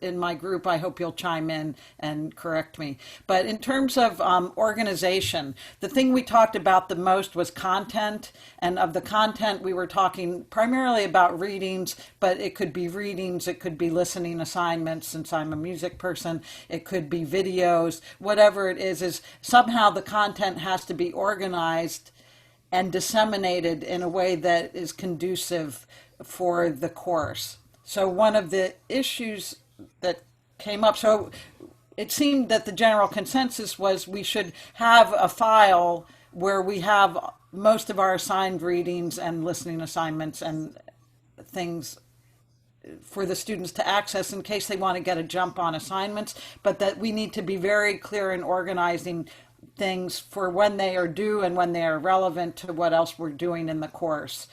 [SPEAKER 7] in my group, I hope you'll chime in and correct me. But in terms of organization, the thing we talked about the most was content. And of the content, we were talking primarily about readings, but it could be readings, it could be listening assignments, since I'm a music person, it could be videos, whatever it is somehow the content has to be organized and disseminated in a way that is conducive for the course. So one of the issues that came up, so it seemed that the general consensus was we should have a file where we have most of our assigned readings and listening assignments and things for the students to access in case they want to get a jump on assignments, but that we need to be very clear in organizing things for when they are due and when they are relevant to what else we're doing in the course.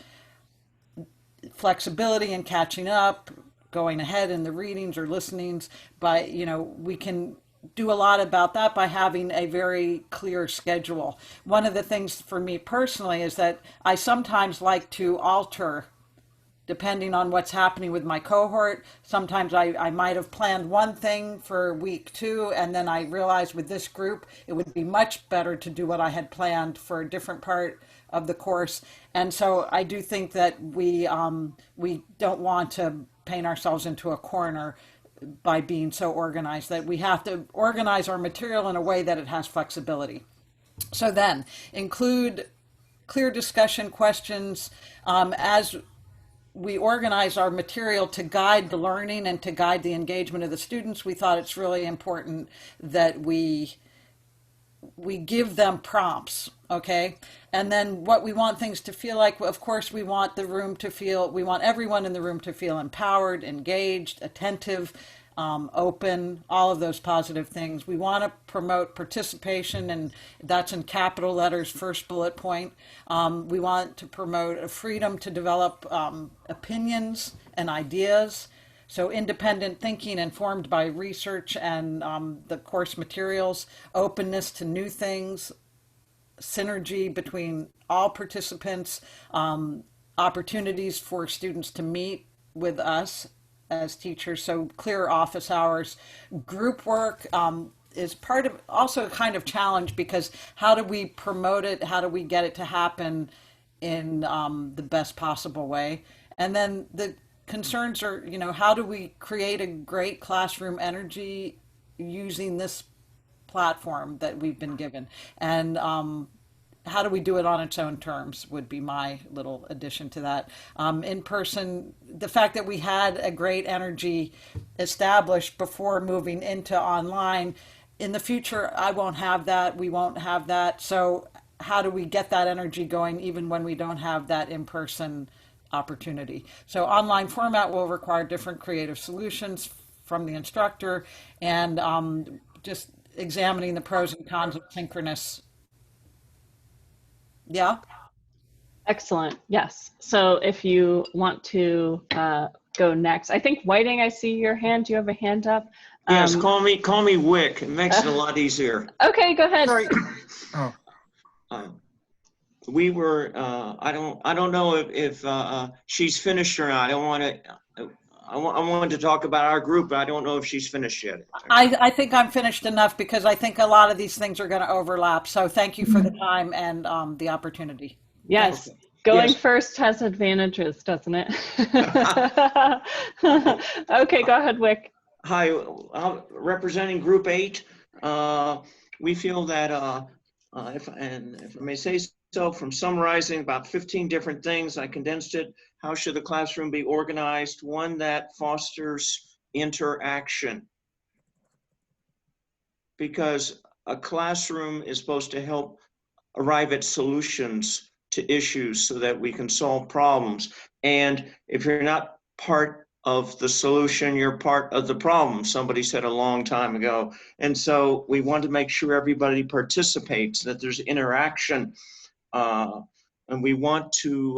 [SPEAKER 7] Flexibility and catching up, going ahead in the readings or listenings, but we can do a lot about that by having a very clear schedule. One of the things for me personally is that I sometimes like to alter depending on what's happening with my cohort. Sometimes I might have planned one thing for week 2, and then I realized with this group it would be much better to do what I had planned for a different part of the course. And so I do think that we don't want to paint ourselves into a corner by being so organized, that we have to organize our material in a way that it has flexibility. So then include clear discussion questions as we organize our material to guide the learning and to guide the engagement of the students. We thought it's really important that we give them prompts, okay? And then what we want things to feel like, of course, we want everyone in the room to feel empowered, engaged, attentive, open, all of those positive things. We want to promote participation, and that's in capital letters, first bullet point. We want to promote a freedom to develop opinions and ideas. So independent thinking informed by research and the course materials, openness to new things, synergy between all participants, opportunities for students to meet with us as teachers, so clear office hours. Group work is part of also a kind of challenge, because how do we promote it? How do we get it to happen in the best possible way? And then the concerns are, how do we create a great classroom energy using this platform that we've been given? And how do we do it on its own terms would be my little addition to that. In person, the fact that we had a great energy established before moving into online, in the future, I won't have that, we won't have that. So how do we get that energy going even when we don't have that in-person opportunity. So online format will require different creative solutions from the instructor, and just examining the pros and cons of synchronous. Yeah.
[SPEAKER 2] Excellent. Yes. So if you want to go next, I think Whiting, I see your hand. Do you have a hand up?
[SPEAKER 6] Yes, call me Wick. It makes it a lot easier.
[SPEAKER 2] Okay, go ahead.
[SPEAKER 7] Sorry.
[SPEAKER 6] We were. I don't know if she's finished or not. I wanted to talk about our group, but I don't know if she's finished yet.
[SPEAKER 7] I think I'm finished enough because I think a lot of these things are going to overlap. So thank you for the time and the opportunity.
[SPEAKER 2] Yes.
[SPEAKER 6] Okay.
[SPEAKER 2] Going
[SPEAKER 6] Yes.
[SPEAKER 2] first has advantages, doesn't it? Okay, go ahead, Wick.
[SPEAKER 6] Hi, representing Group 8. We feel that, if I may say so, from summarizing about 15 different things, I condensed it. How should the classroom be organized? One that fosters interaction. Because a classroom is supposed to help arrive at solutions to issues so that we can solve problems. And if you're not part of the solution, you're part of the problem, somebody said a long time ago. And so we want to make sure everybody participates, that there's interaction. And we want to,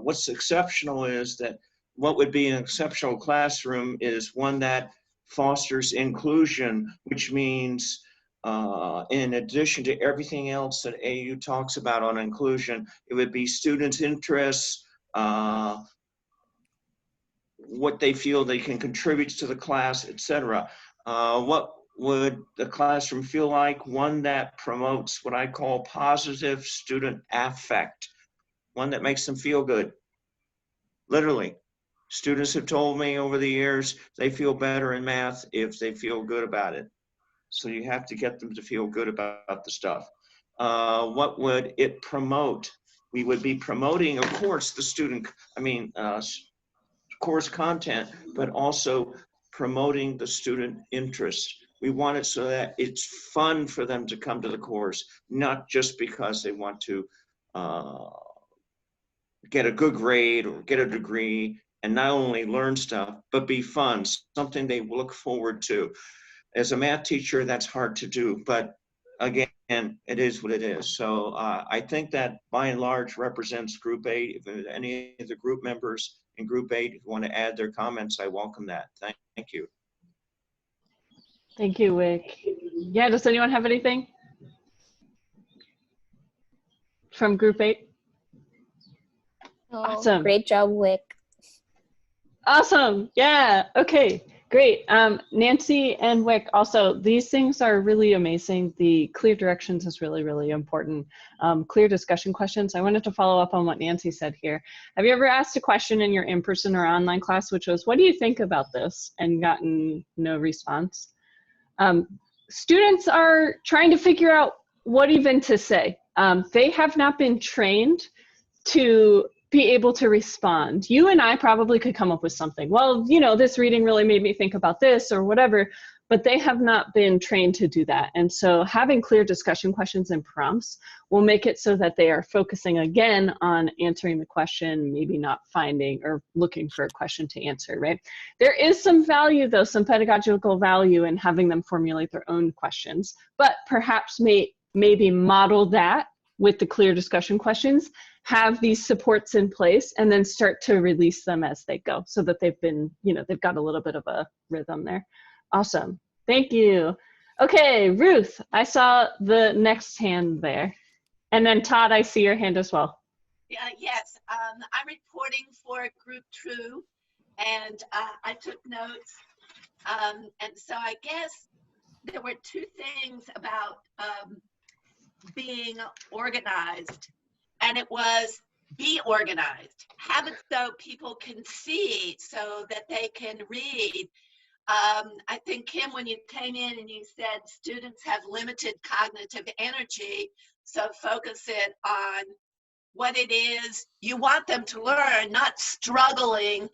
[SPEAKER 6] what's exceptional is that what would be an exceptional classroom is one that fosters inclusion, which means in addition to everything else that AU talks about on inclusion, it would be students' interests, what they feel they can contribute to the class, etc. What would the classroom feel like? One that promotes what I call positive student affect, one that makes them feel good. Literally, students have told me over the years they feel better in math if they feel good about it. So you have to get them to feel good about the stuff. What would it promote? We would be promoting, of course, the student, course content, but also promoting the student interest. We want it so that it's fun for them to come to the course, not just because they want to get a good grade or get a degree and not only learn stuff, but be fun, something they look forward to. As a math teacher, that's hard to do, but again, it is what it is. So I think that by and large represents Group 8. If any of the group members in Group 8 want to add their comments, I welcome that. Thank you.
[SPEAKER 2] Thank you, Wick. Yeah, does anyone have anything from Group 8? Awesome.
[SPEAKER 8] Great job, Wick.
[SPEAKER 2] Awesome. Yeah. Okay. Great. Nancy and Wick, also, these things are really amazing. The clear directions is really, really important. Clear discussion questions. I wanted to follow up on what Nancy said here. Have you ever asked a question in your in-person or online class, which was, what do you think about this? And gotten no response? Students are trying to figure out what even to say. They have not been trained to be able to respond. You and I probably could come up with something. Well, you know, this reading really made me think about this or whatever, but they have not been trained to do that. And so having clear discussion questions and prompts will make it so that they are focusing again on answering the question, maybe not finding or looking for a question to answer, right? There is some value though, some pedagogical value in having them formulate their own questions, but perhaps maybe model that with the clear discussion questions, have these supports in place, and then start to release them as they go so that they've been, you know, they've got a little bit of a rhythm there. Awesome. Thank you. Okay, Ruth, I saw the next hand there. And then Todd, I see your hand as well.
[SPEAKER 9] Yes, I'm reporting for Group 2, and I took notes. And so I guess there were two things about being organized. And it was be organized, have it so people can see, so that they can read. I think, Kim, when you came in and you said students have limited cognitive energy, so focus it on what it is you want them to learn, not struggling.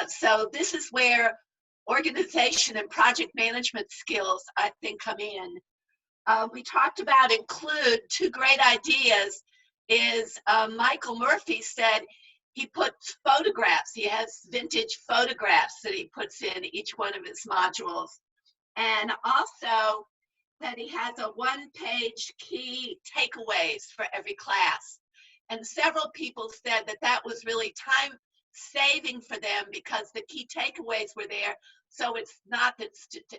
[SPEAKER 9] So this is where organization and project management skills, I think, come in. we talked about include. Two great ideas is Michael Murphy said he puts photographs. He has vintage photographs that he puts in each one of his modules. And also that he has a one-page key takeaways for every class. And several people said that that was really time saving for them because the key takeaways were there. So it's not that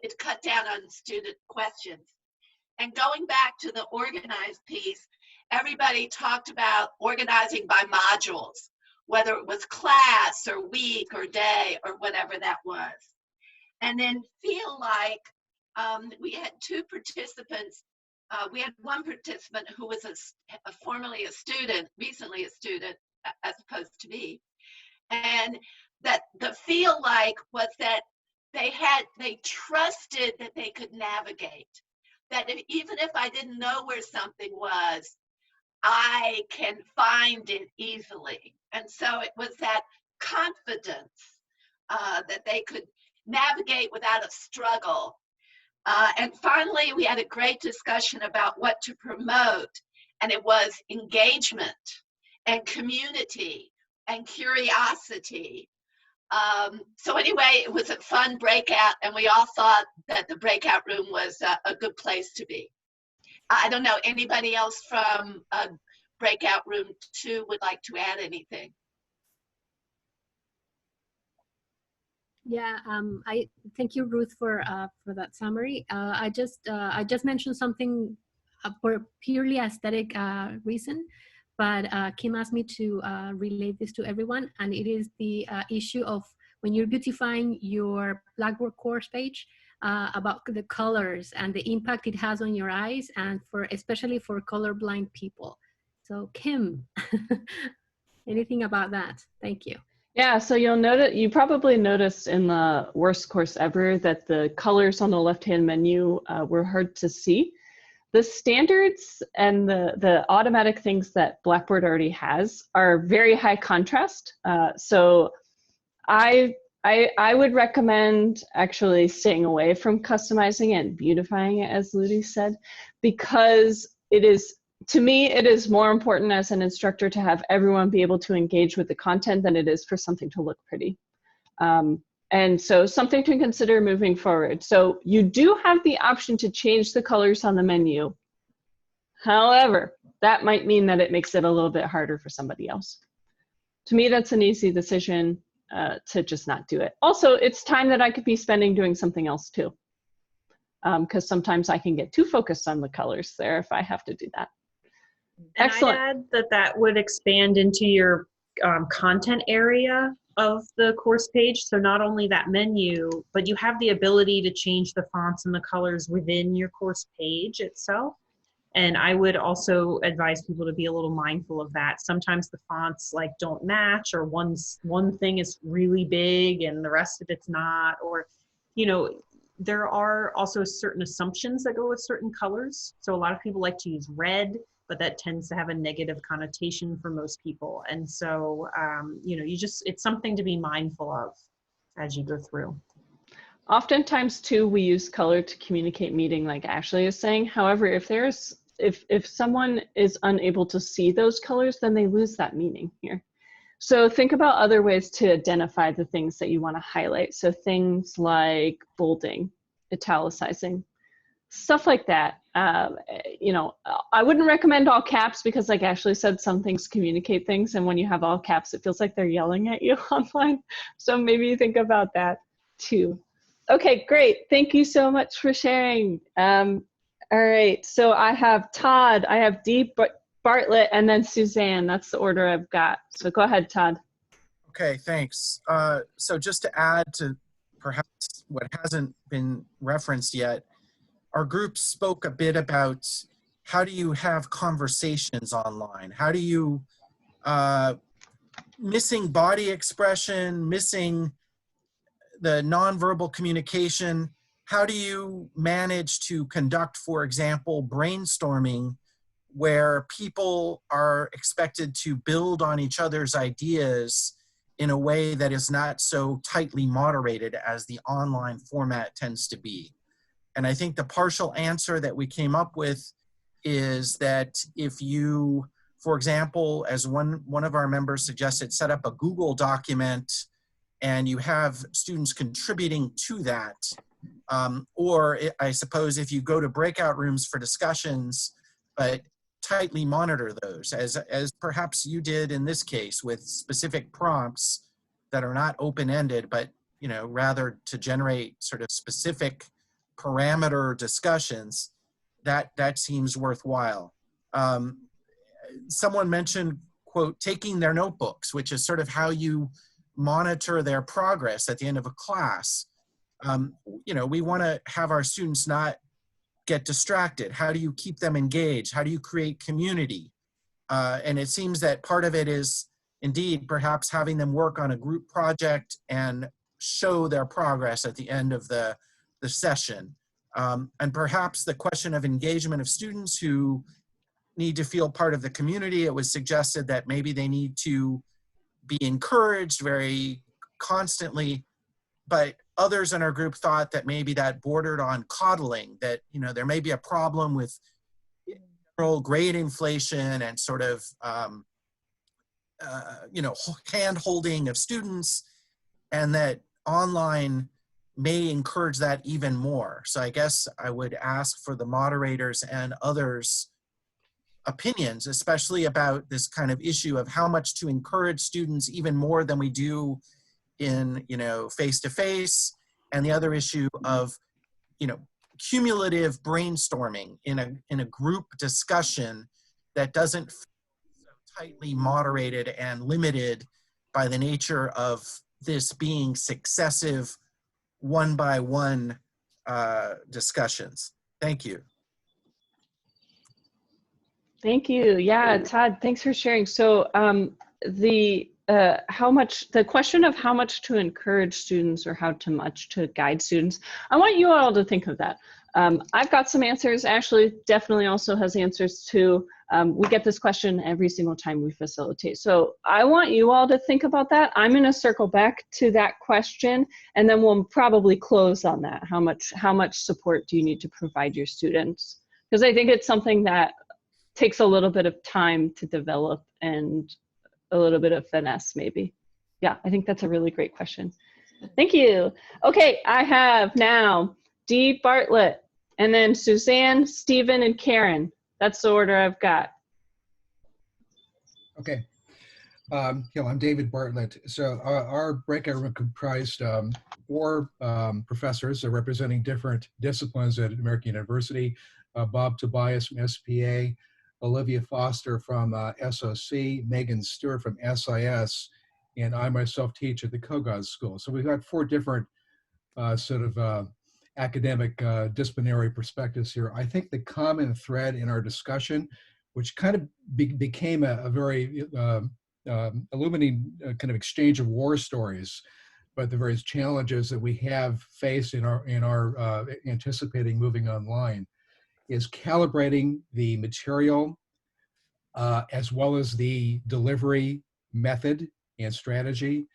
[SPEAKER 9] it cut down on student questions. And going back to the organized piece, everybody talked about organizing by modules, whether it was class or week or day or whatever that was. And then feel like we had two participants. We had one participant who was formerly a student, recently a student, as opposed to me. And that the feel like was that they trusted that they could navigate. That even if I didn't know where something was, I can find it easily. And so it was that confidence that they could navigate without a struggle. And finally, we had a great discussion about what to promote. And it was engagement and community and curiosity. So anyway, it was a fun breakout, and we all thought that the breakout room was a good place to be. I don't know, anybody else from breakout room 2 would like to add anything?
[SPEAKER 8] Yeah, I thank you, Ruth, for that summary. I just mentioned something for purely aesthetic reason, but Kim asked me to relate this to everyone, and it is the issue of when you're beautifying your Blackboard course page, about the colors and the impact it has on your eyes, and especially for colorblind people. So Kim, anything about that? Thank you.
[SPEAKER 2] Yeah, so you probably noticed in the worst course ever that the colors on the left-hand menu were hard to see. The standards and the automatic things that Blackboard already has are very high contrast. So I would recommend actually staying away from customizing it and beautifying it, as Ludi said, because to me, it is more important as an instructor to have everyone be able to engage with the content than it is for something to look pretty. And so something to consider moving forward. So you do have the option to change the colors on the menu. However, that might mean that it makes it a little bit harder for somebody else. To me, that's an easy decision to just not do it. Also, it's time that I could be spending doing something else too. Because sometimes I can get too focused on the colors there if I have to do that.
[SPEAKER 1] And
[SPEAKER 2] Excellent.
[SPEAKER 1] I'd add that would expand into your content area of the course page. So not only that menu, but you have the ability to change the fonts and the colors within your course page itself. And I would also advise people to be a little mindful of that. Sometimes the fonts like don't match, or one thing is really big and the rest of it's not, or, you know, there are also certain assumptions that go with certain colors. So a lot of people like to use red, but that tends to have a negative connotation for most people. And so, you know, it's something to be mindful of as you go through.
[SPEAKER 2] Oftentimes too, we use color to communicate meaning, like Ashley is saying. However, if someone is unable to see those colors, then they lose that meaning here. So think about other ways to identify the things that you want to highlight. So things like bolding, italicizing, stuff like that. You know, I wouldn't recommend all caps because, like Ashley said, some things communicate things, and when you have all caps, it feels like they're yelling at you online. So maybe think about that too. Okay, great. Thank you so much for sharing. All right, so I have Todd, I have Dee Bartlett, and then Suzanne. That's the order I've got. So go ahead, Todd.
[SPEAKER 10] Okay, thanks. So just to add to perhaps what hasn't been referenced yet, our group spoke a bit about how do you have conversations online? How do you, missing body expression, missing the nonverbal communication, how do you manage to conduct, for example, brainstorming where people are expected to build on each other's ideas in a way that is not so tightly moderated as the online format tends to be? And I think the partial answer that we came up with is that if you, for example, as one of our members suggested, set up a Google document and you have students contributing to that. I suppose if you go to breakout rooms for discussions, but tightly monitor those, as perhaps you did in this case, with specific prompts that are not open-ended, but rather to generate sort of specific parameter discussions, that seems worthwhile. Someone mentioned, quote, taking their notebooks, which is sort of how you monitor their progress at the end of a class. We want to have our students not get distracted. How do you keep them engaged? How do you create community? And it seems that part of it is indeed perhaps having them work on a group project and show their progress at the end of the session. And perhaps the question of engagement of students who need to feel part of the community, it was suggested that maybe they need to be encouraged very constantly, but others in our group thought that maybe that bordered on coddling, that there may be a problem with general grade inflation and sort of hand holding of students, and that online may encourage that even more. So I guess I would ask for the moderators and others' opinions, especially about this kind of issue of how much to encourage students even more than we do in face-to-face, and the other issue of cumulative brainstorming in a group discussion that doesn't feel so tightly moderated and limited by the nature of this being successive one-by-one discussions. Thank you.
[SPEAKER 2] Thank you. Yeah, Todd, thanks for sharing. So the question of how much to encourage students or how much to guide students, I want you all to think of that. I've got some answers. Ashley definitely also has answers too. We get this question every single time we facilitate. So I want you all to think about that. I'm going to circle back to that question, and then we'll probably close on that. How much support do you need to provide your students? Because I think it's something that takes a little bit of time to develop and a little bit of finesse maybe. Yeah, I think that's a really great question. Thank you. Okay, I have now Dee Bartlett, and then Suzanne, Stephen, and Karen. That's the order I've got.
[SPEAKER 11] Okay. I'm David Bartlett. So our breakout room comprised 4 professors representing different disciplines at American University. Bob Tobias from SPA, Olivia Foster from SOC, Megan Stewart from SIS, and I myself teach at the Kogod School. So we've got 4 different academic disciplinary perspectives here. I think the common thread in our discussion, which kind of became a very illuminating kind of exchange of war stories, but the various challenges that we have faced in our anticipating moving online, is calibrating the material as well as the delivery method and strategy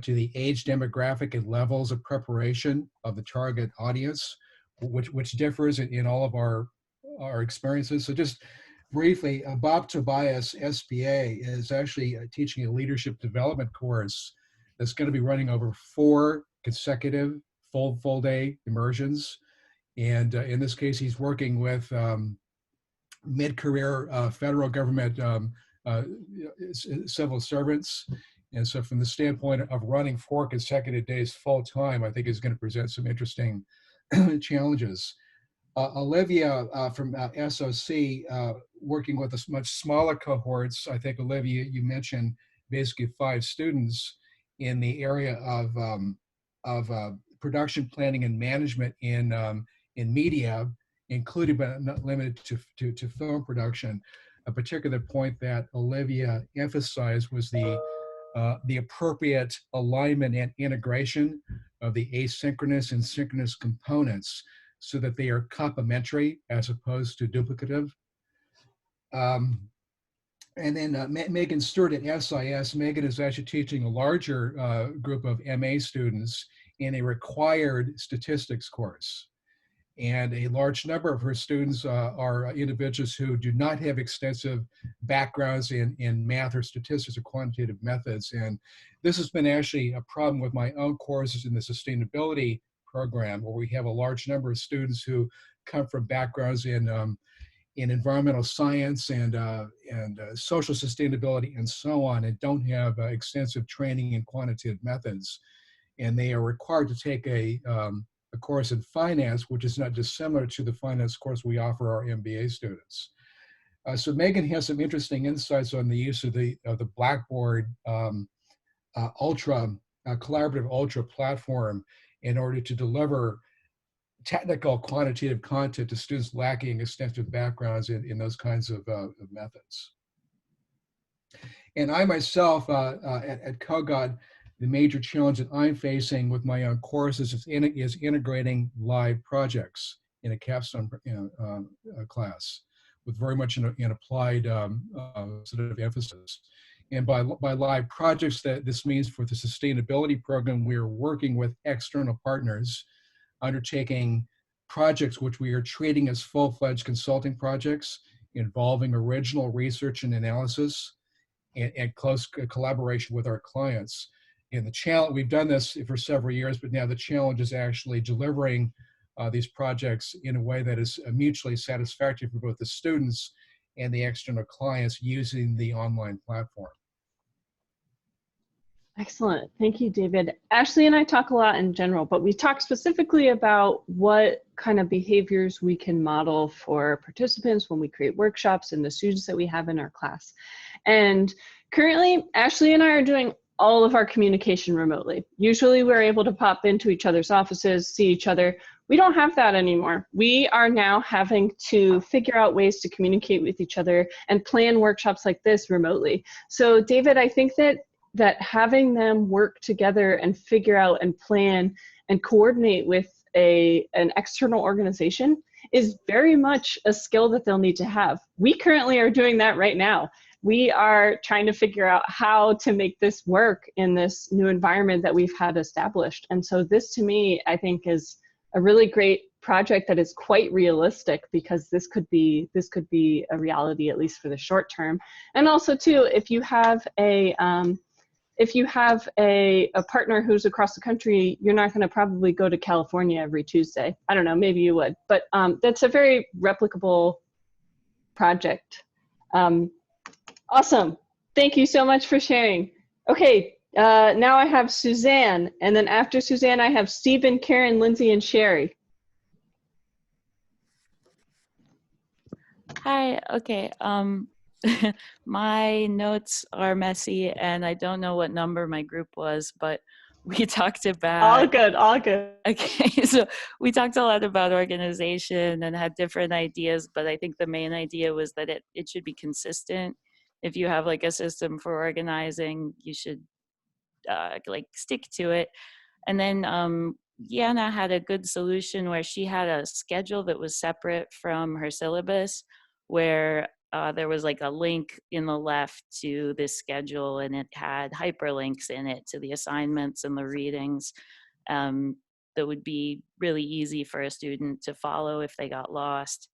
[SPEAKER 11] to the age demographic and levels of preparation of the target audience, which differs in all of our experiences. So just briefly, Bob Tobias, SBA, is actually teaching a leadership development course that's going to be running over 4 consecutive full day immersions. And in this case, he's working with mid-career federal government civil servants. And so from the standpoint of running 4 consecutive days full time, I think is going to present some interesting challenges. Olivia from SOC, working with a much smaller cohorts. I think, Olivia, you mentioned basically 5 students in the area of production planning and management in media, including but not limited to film production. A particular point that Olivia emphasized was the appropriate alignment and integration of the asynchronous and synchronous components so that they are complementary as opposed to duplicative. And then Megan Stewart at SIS. Megan is actually teaching a larger group of MA students in a required statistics course. And a large number of her students are individuals who do not have extensive backgrounds in math or statistics or quantitative methods. And this has been actually a problem with my own courses in the sustainability program, where we have a large number of students who come from backgrounds in environmental science and social sustainability and so on, and don't have extensive training in quantitative methods. And they are required to take a course in finance, which is not dissimilar to the finance course we offer our MBA students. So Megan has some interesting insights on the use of the Blackboard collaborative Ultra platform in order to deliver technical quantitative content to students lacking extensive backgrounds in those kinds of methods. And I myself at COGOD, the major challenge that I'm facing with my own courses is integrating live projects in a capstone class with very much an applied sort of emphasis. And by live projects, this means for the sustainability program, we're working with external partners, undertaking projects which we are treating as full-fledged consulting projects involving original research and analysis and close collaboration with our clients. And the challenge, we've done this for several years, but now the challenge is actually delivering these projects in a way that is mutually satisfactory for both the students and the external clients using the online platform.
[SPEAKER 2] Excellent. Thank you, David. Ashley and I talk a lot in general, but we talk specifically about what kind of behaviors we can model for participants when we create workshops and the students that we have in our class. And currently, Ashley and I are doing all of our communication remotely. Usually we're able to pop into each other's offices, see each other. We don't have that anymore. We are now having to figure out ways to communicate with each other and plan workshops like this remotely. So David, I think that having them work together and figure out and plan and coordinate with an external organization is very much a skill that they'll need to have. We currently are doing that right now. We are trying to figure out how to make this work in this new environment that we've had established. And so this, to me, I think is a really great project that is quite realistic, because this could be a reality, at least for the short term. And also too, if you have a partner who's across the country, you're not going to probably go to California every Tuesday. I don't know, maybe you would, but that's a very replicable project. Awesome. Thank you so much for sharing. Okay, now I have Suzanne, and then after Suzanne, I have Stephen, Karen, Lindsay, and Sherry.
[SPEAKER 12] Hi, okay. My notes are messy and I don't know what number my group was, but we talked about—
[SPEAKER 2] All good, all good.
[SPEAKER 12] Okay, so we talked a lot about organization and had different ideas, but I think the main idea was that it should be consistent. If you have like a system for organizing, you should like stick to it. And then Yana had a good solution where she had a schedule that was separate from her syllabus, where there was like a link in the left to this schedule, and it had hyperlinks in it to the assignments and the readings that would be really easy for a student to follow if they got lost.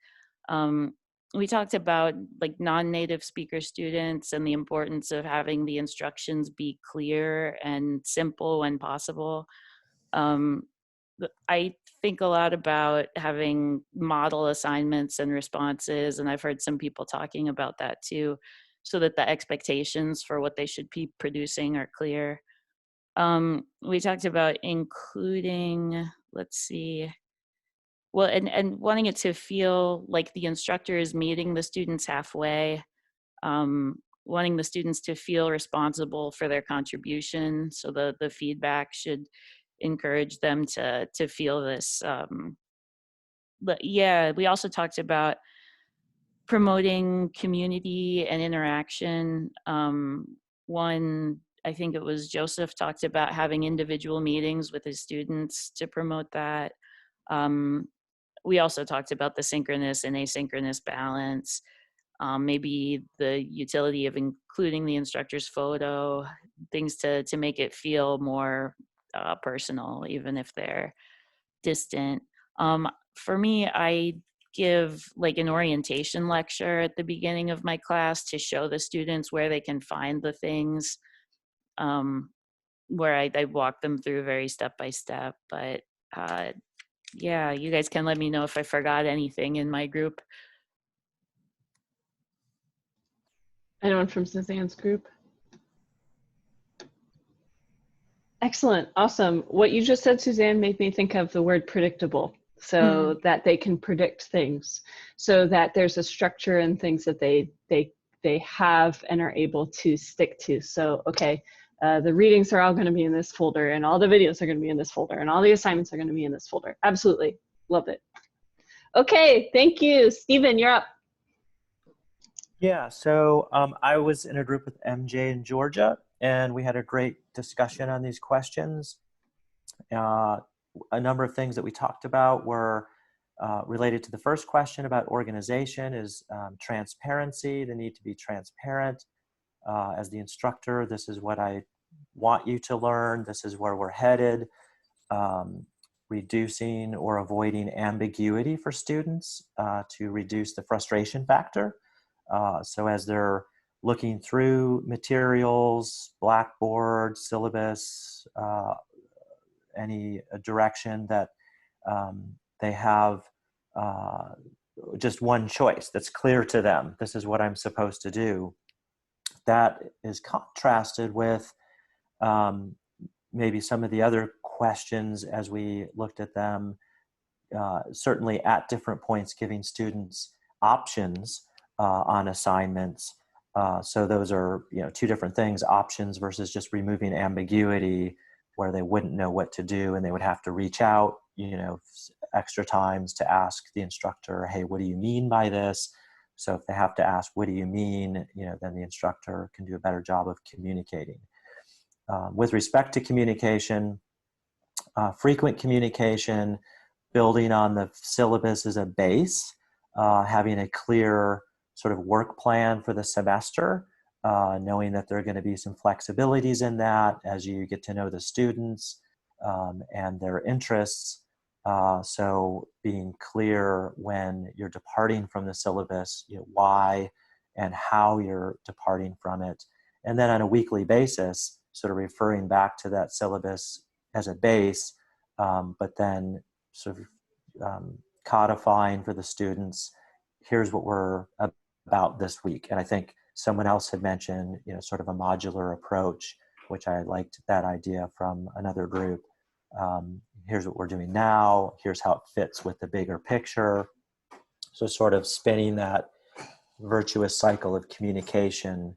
[SPEAKER 12] We talked about like non-native speaker students and the importance of having the instructions be clear and simple when possible. I think a lot about having model assignments and responses, and I've heard some people talking about that too, so that the expectations for what they should be producing are clear. We talked about including, let's see, well, and wanting it to feel like the instructor is meeting the students halfway, wanting the students to feel responsible for their contribution, so the feedback should encourage them to feel this. But yeah, we also talked about promoting community and interaction. One, I think it was Joseph, talked about having individual meetings with his students to promote that. We also talked about the synchronous and asynchronous balance, maybe the utility of including the instructor's photo, things to make it feel more personal, even if they're distant. for me, I give like an orientation lecture at the beginning of my class to show the students where they can find the things, where I walk them through very step by step. But yeah, you guys can let me know if I forgot anything in my group.
[SPEAKER 2] Anyone from Suzanne's group? Excellent, awesome. What you just said, Suzanne, made me think of the word predictable. So that they can predict things, so that there's a structure and things that they have and are able to stick to. So, okay, the readings are all going to be in this folder, and all the videos are going to be in this folder, and all the assignments are going to be in this folder. Absolutely, love it. Okay, thank you. Stephen, you're up.
[SPEAKER 13] Yeah, so I was in a group with MJ in Georgia, and we had a great discussion on these questions. A number of things that we talked about were related to the first question about organization is transparency, the need to be transparent. As the instructor, this is what I want you to learn, this is where we're headed. Reducing or avoiding ambiguity for students to reduce the frustration factor. So as they're looking through materials, Blackboard, syllabus, any direction that they have just one choice that's clear to them. This is what I'm supposed to do. That is contrasted with maybe some of the other questions as we looked at them, certainly at different points giving students options on assignments. So those are, two different things, options versus just removing ambiguity where they wouldn't know what to do and they would have to reach out, extra times to ask the instructor, hey, what do you mean by this? So if they have to ask, what do you mean? Then the instructor can do a better job of communicating. With respect to communication, frequent communication, building on the syllabus as a base, having a clear sort of work plan for the semester, knowing that there are going to be some flexibilities in that as you get to know the students and their interests. So being clear when you're departing from the syllabus, why and how you're departing from it. And then on a weekly basis, sort of referring back to that syllabus as a base, but then sort of codifying for the students, here's what we're about this week. And I think someone else had mentioned, sort of a modular approach, which I liked that idea from another group. Here's what we're doing now. Here's how it fits with the bigger picture. So sort of spinning that virtuous cycle of communication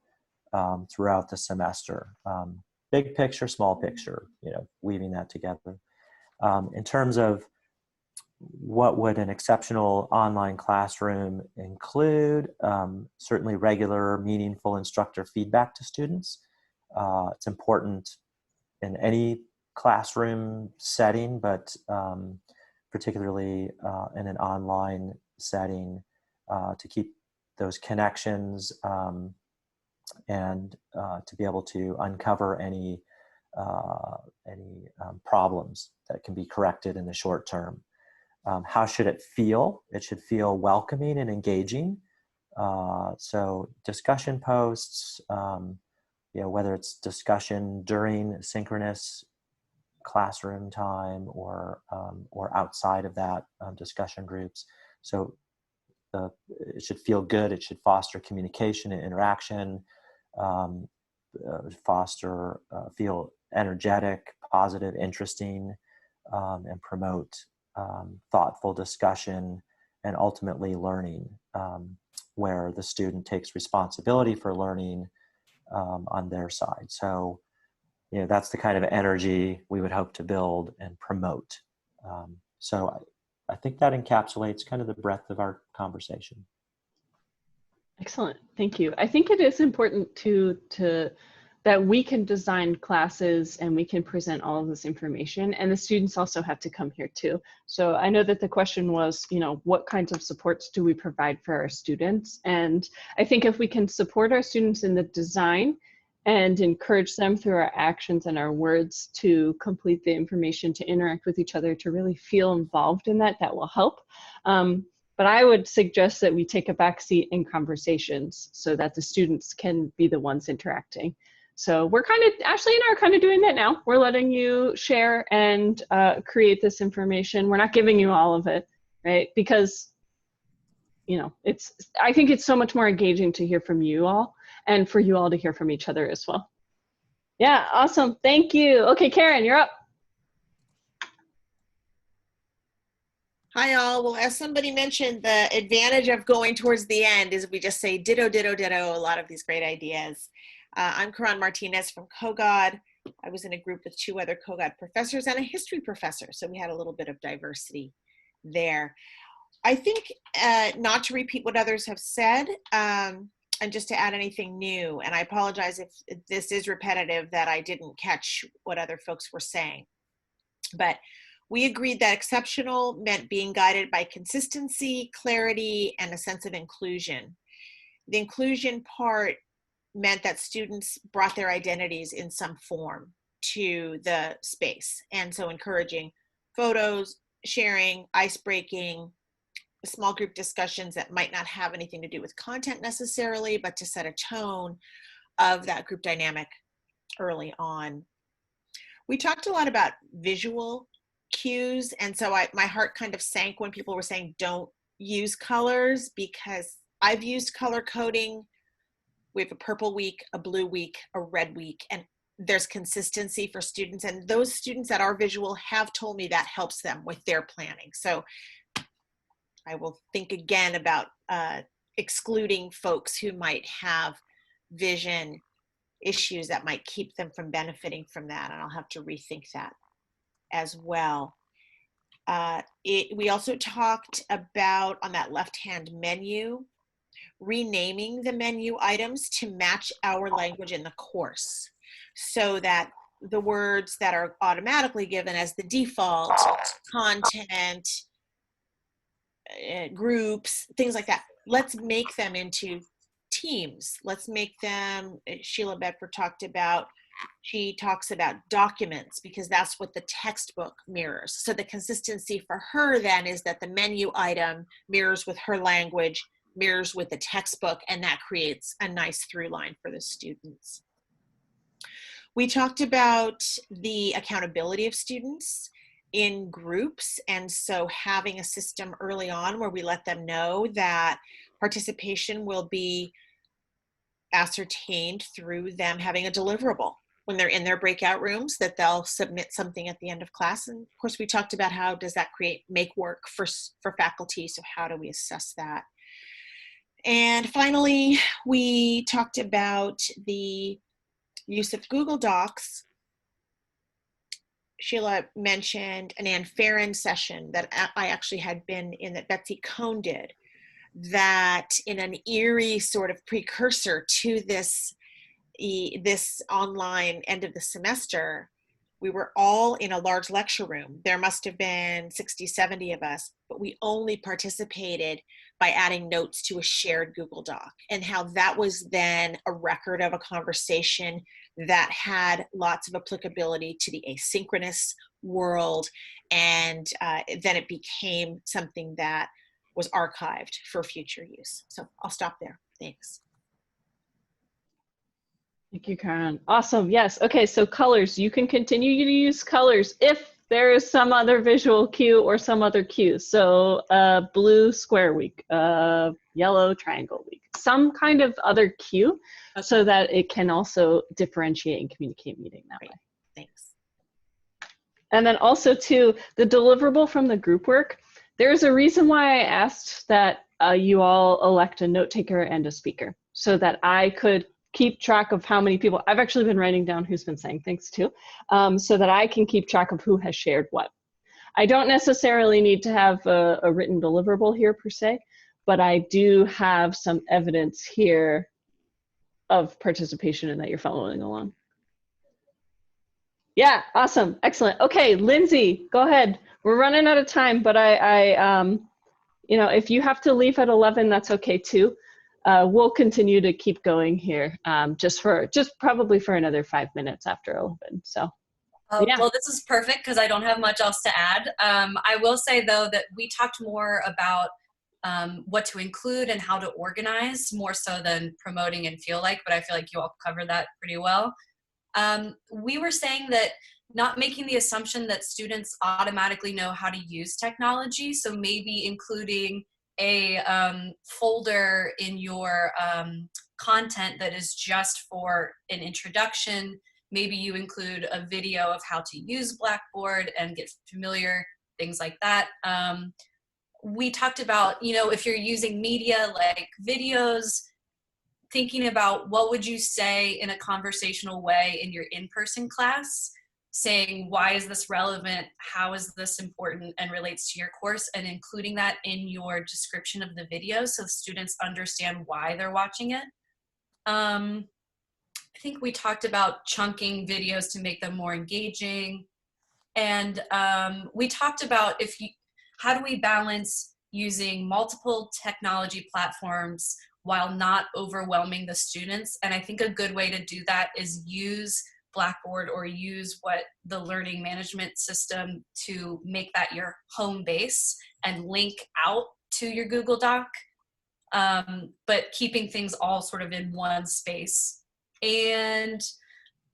[SPEAKER 13] throughout the semester. Big picture, small picture, weaving that together. In terms of what would an exceptional online classroom include? Certainly regular, meaningful instructor feedback to students. It's important in any classroom setting, but particularly in an online setting, to keep those connections and to be able to uncover any problems that can be corrected in the short term. How should it feel? It should feel welcoming and engaging. So discussion posts, whether it's discussion during synchronous classroom time or outside of that, discussion groups. So it should feel good. It should foster communication and interaction, feel energetic, positive, interesting, and promote thoughtful discussion and ultimately learning, where the student takes responsibility for learning on their side. So, that's the kind of energy we would hope to build and promote. So I think that encapsulates kind of the breadth of our conversation.
[SPEAKER 2] Excellent, thank you. I think it is important that we can design classes and we can present all of this information, and the students also have to come here too. So I know that the question was, what kinds of supports do we provide for our students? And I think if we can support our students in the design and encourage them through our actions and our words to complete the information, to interact with each other, to really feel involved in that. That will help. But I would suggest that we take a backseat in conversations so that the students can be the ones interacting. So we're Ashley and I are kind of doing that now. We're letting you share and create this information. We're not giving you all of it, right? Because, you know, I think it's so much more engaging to hear from you all and for you all to hear from each other as well. Yeah, awesome. Thank you. Okay, Karen, you're up.
[SPEAKER 14] Hi all. Well, as somebody mentioned, the advantage of going towards the end is we just say ditto, ditto, ditto, a lot of these great ideas. I'm Karan Martinez from Kogod. I was in a group with 2 other Kogod professors and a history professor, so we had a little bit of diversity there. I think not to repeat what others have said, and just to add anything new, and I apologize if this is repetitive that I didn't catch what other folks were saying, but we agreed that exceptional meant being guided by consistency, clarity, and a sense of inclusion. The inclusion part meant that students brought their identities in some form to the space. And so encouraging photos, sharing, ice-breaking, small group discussions that might not have anything to do with content necessarily, but to set a tone of that group dynamic early on. We talked a lot about visual cues, and so my heart kind of sank when people were saying don't use colors, because I've used color coding. We have a purple week, a blue week, a red week, and there's consistency for students, and those students that are visual have told me that helps them with their planning. So I will think again about excluding folks who might have vision issues that might keep them from benefiting from that, and I'll have to rethink that as well. We also talked about, on that left-hand menu, renaming the menu items to match our language in the course, so that the words that are automatically given as the default, content, groups, things like that, let's make them into teams. Let's make them, Sheila Bedford talked about, she talks about documents, because that's what the textbook mirrors. So the consistency for her then is that the menu item mirrors with her language, mirrors with the textbook, and that creates a nice through line for the students. We talked about the accountability of students in groups, and so having a system early on where we let them know that participation will be ascertained through them having a deliverable when they're in their breakout rooms, that they'll submit something at the end of class. And of course, we talked about how does that make work for faculty, so how do we assess that? And finally, we talked about the use of Google Docs. Sheila mentioned an Ann Farron session that I actually had been in, that Betsy Cohn did, that in an eerie sort of precursor to this online end of the semester, we were all in a large lecture room. There must have been 60, 70 of us, but we only participated by adding notes to a shared Google Doc, and how that was then a record of a conversation that had lots of applicability to the asynchronous world. And then it became something that was archived for future use. So I'll stop there. Thanks.
[SPEAKER 2] Thank you, Karen. Awesome. Yes. Okay. So colors, you can continue to use colors if there is some other visual cue or some other cue. So blue square week, yellow triangle week, some kind of other cue, okay, so that it can also differentiate and communicate meeting that way.
[SPEAKER 14] Thanks.
[SPEAKER 2] And then also too, the deliverable from the group work, there's a reason why I asked that you all elect a note taker and a speaker, so that I could keep track of how many people. I've actually been writing down who's been saying things too, so that I can keep track of who has shared what. I don't necessarily need to have a written deliverable here per se, but I do have some evidence here of participation and that you're following along. Yeah, awesome, excellent. Okay, Lindsay, go ahead. We're running out of time, but you know, if you have to leave at 11, that's okay too. we'll continue to keep going here, just probably for another 5 minutes after 11. So. Yeah.
[SPEAKER 15] Well, this is perfect because I don't have much else to add. I will say, though, that we talked more about what to include and how to organize, more so than promoting and feel like, but I feel like you all covered that pretty well. We were saying that not making the assumption that students automatically know how to use technology, so maybe including a folder in your content that is just for an introduction. Maybe you include a video of how to use Blackboard and get familiar, things like that. We talked about, if you're using media like videos, thinking about what would you say in a conversational way in your in-person class, saying, why is this relevant? How is this important and relates to your course? And including that in your description of the video so students understand why they're watching it. I think we talked about chunking videos to make them more engaging. And we talked about how do we balance using multiple technology platforms while not overwhelming the students. And I think a good way to do that is use Blackboard or use the learning management system to make that your home base and link out to your Google Doc, but keeping things all sort of in one space. And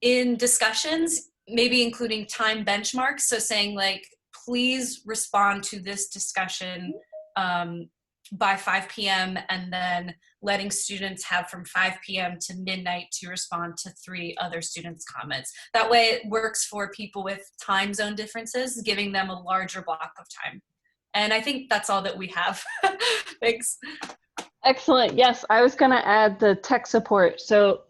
[SPEAKER 15] in discussions, maybe including time benchmarks. So saying like, please respond to this discussion by 5 p.m. and then letting students have from 5 p.m. to midnight to respond to 3 other students' comments. That way it works for people with time zone differences, giving them a larger block of time. And I think that's all that we have. Thanks.
[SPEAKER 2] Excellent. Yes, I was going to add the tech support. So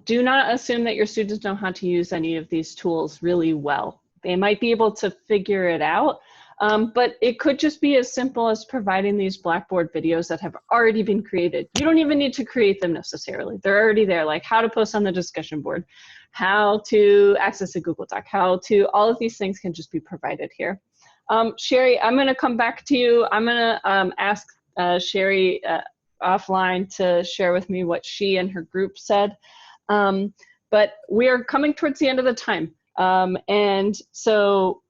[SPEAKER 2] do not assume that your students know how to use any of these tools really well. They might be able to figure it out, but it could just be as simple as providing these Blackboard videos that have already been created. You don't even need to create them necessarily. They're already there, like how to post on the discussion board, how to access a Google Doc, all of these things can just be provided here. Sherry, I'm going to come back to you. I'm going to ask Sherry offline to share with me what she and her group said. But we are coming towards the end of the time. And so,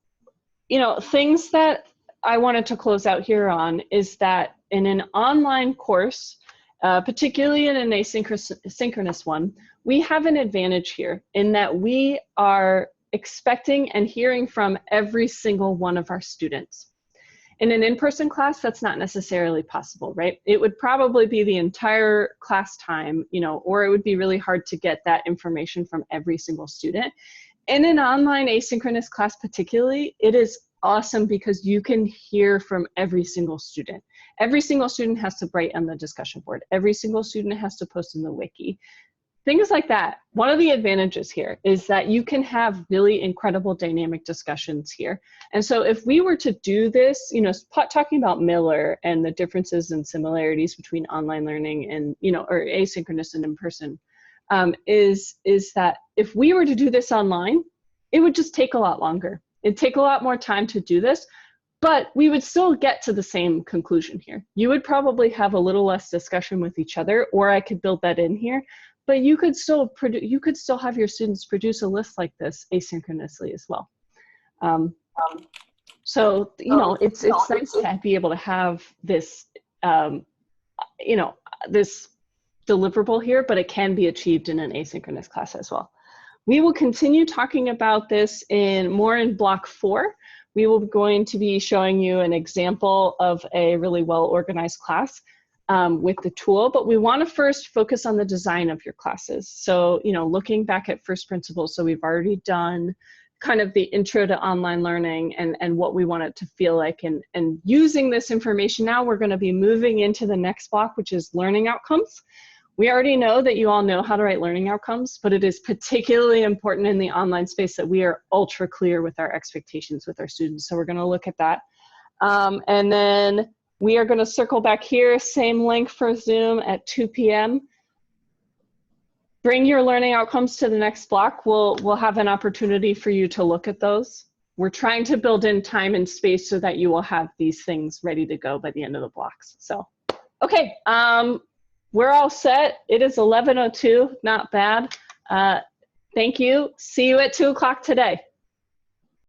[SPEAKER 2] things that I wanted to close out here on is that in an online course, particularly in an asynchronous one, we have an advantage here in that we are expecting and hearing from every single one of our students. In an in-person class, that's not necessarily possible, right? It would probably be the entire class time, or it would be really hard to get that information from every single student. In an online asynchronous class particularly, it is awesome because you can hear from every single student. Every single student has to write on the discussion board. Every single student has to post in the wiki. Things like that. One of the advantages here is that you can have really incredible dynamic discussions here. And so if we were to do this, talking about Miller and the differences and similarities between online learning and, or asynchronous and in-person, is that if we were to do this online, it would just take a lot longer. It'd take a lot more time to do this, but we would still get to the same conclusion here. You would probably have a little less discussion with each other, or I could build that in here. But you could still have your students produce a list like this asynchronously as well. So it's nice to be able to have this this deliverable here, but it can be achieved in an asynchronous class as well. We will continue talking about this more in block 4. We will be going to be showing you an example of a really well-organized class with the tool, but we want to first focus on the design of your classes. So, looking back at first principles, so we've already done kind of the intro to online learning and what we want it to feel like, and using this information now, we're going to be moving into the next block, which is learning outcomes. We already know that you all know how to write learning outcomes, but it is particularly important in the online space that we are ultra clear with our expectations with our students. So we're going to look at that. And then we are going to circle back here, same link for Zoom at 2 p.m. Bring your learning outcomes to the next block. We'll have an opportunity for you to look at those. We're trying to build in time and space so that you will have these things ready to go by the end of the blocks. So, okay, we're all set. It is 11:02, not bad. Thank you. See you at 2 o'clock today.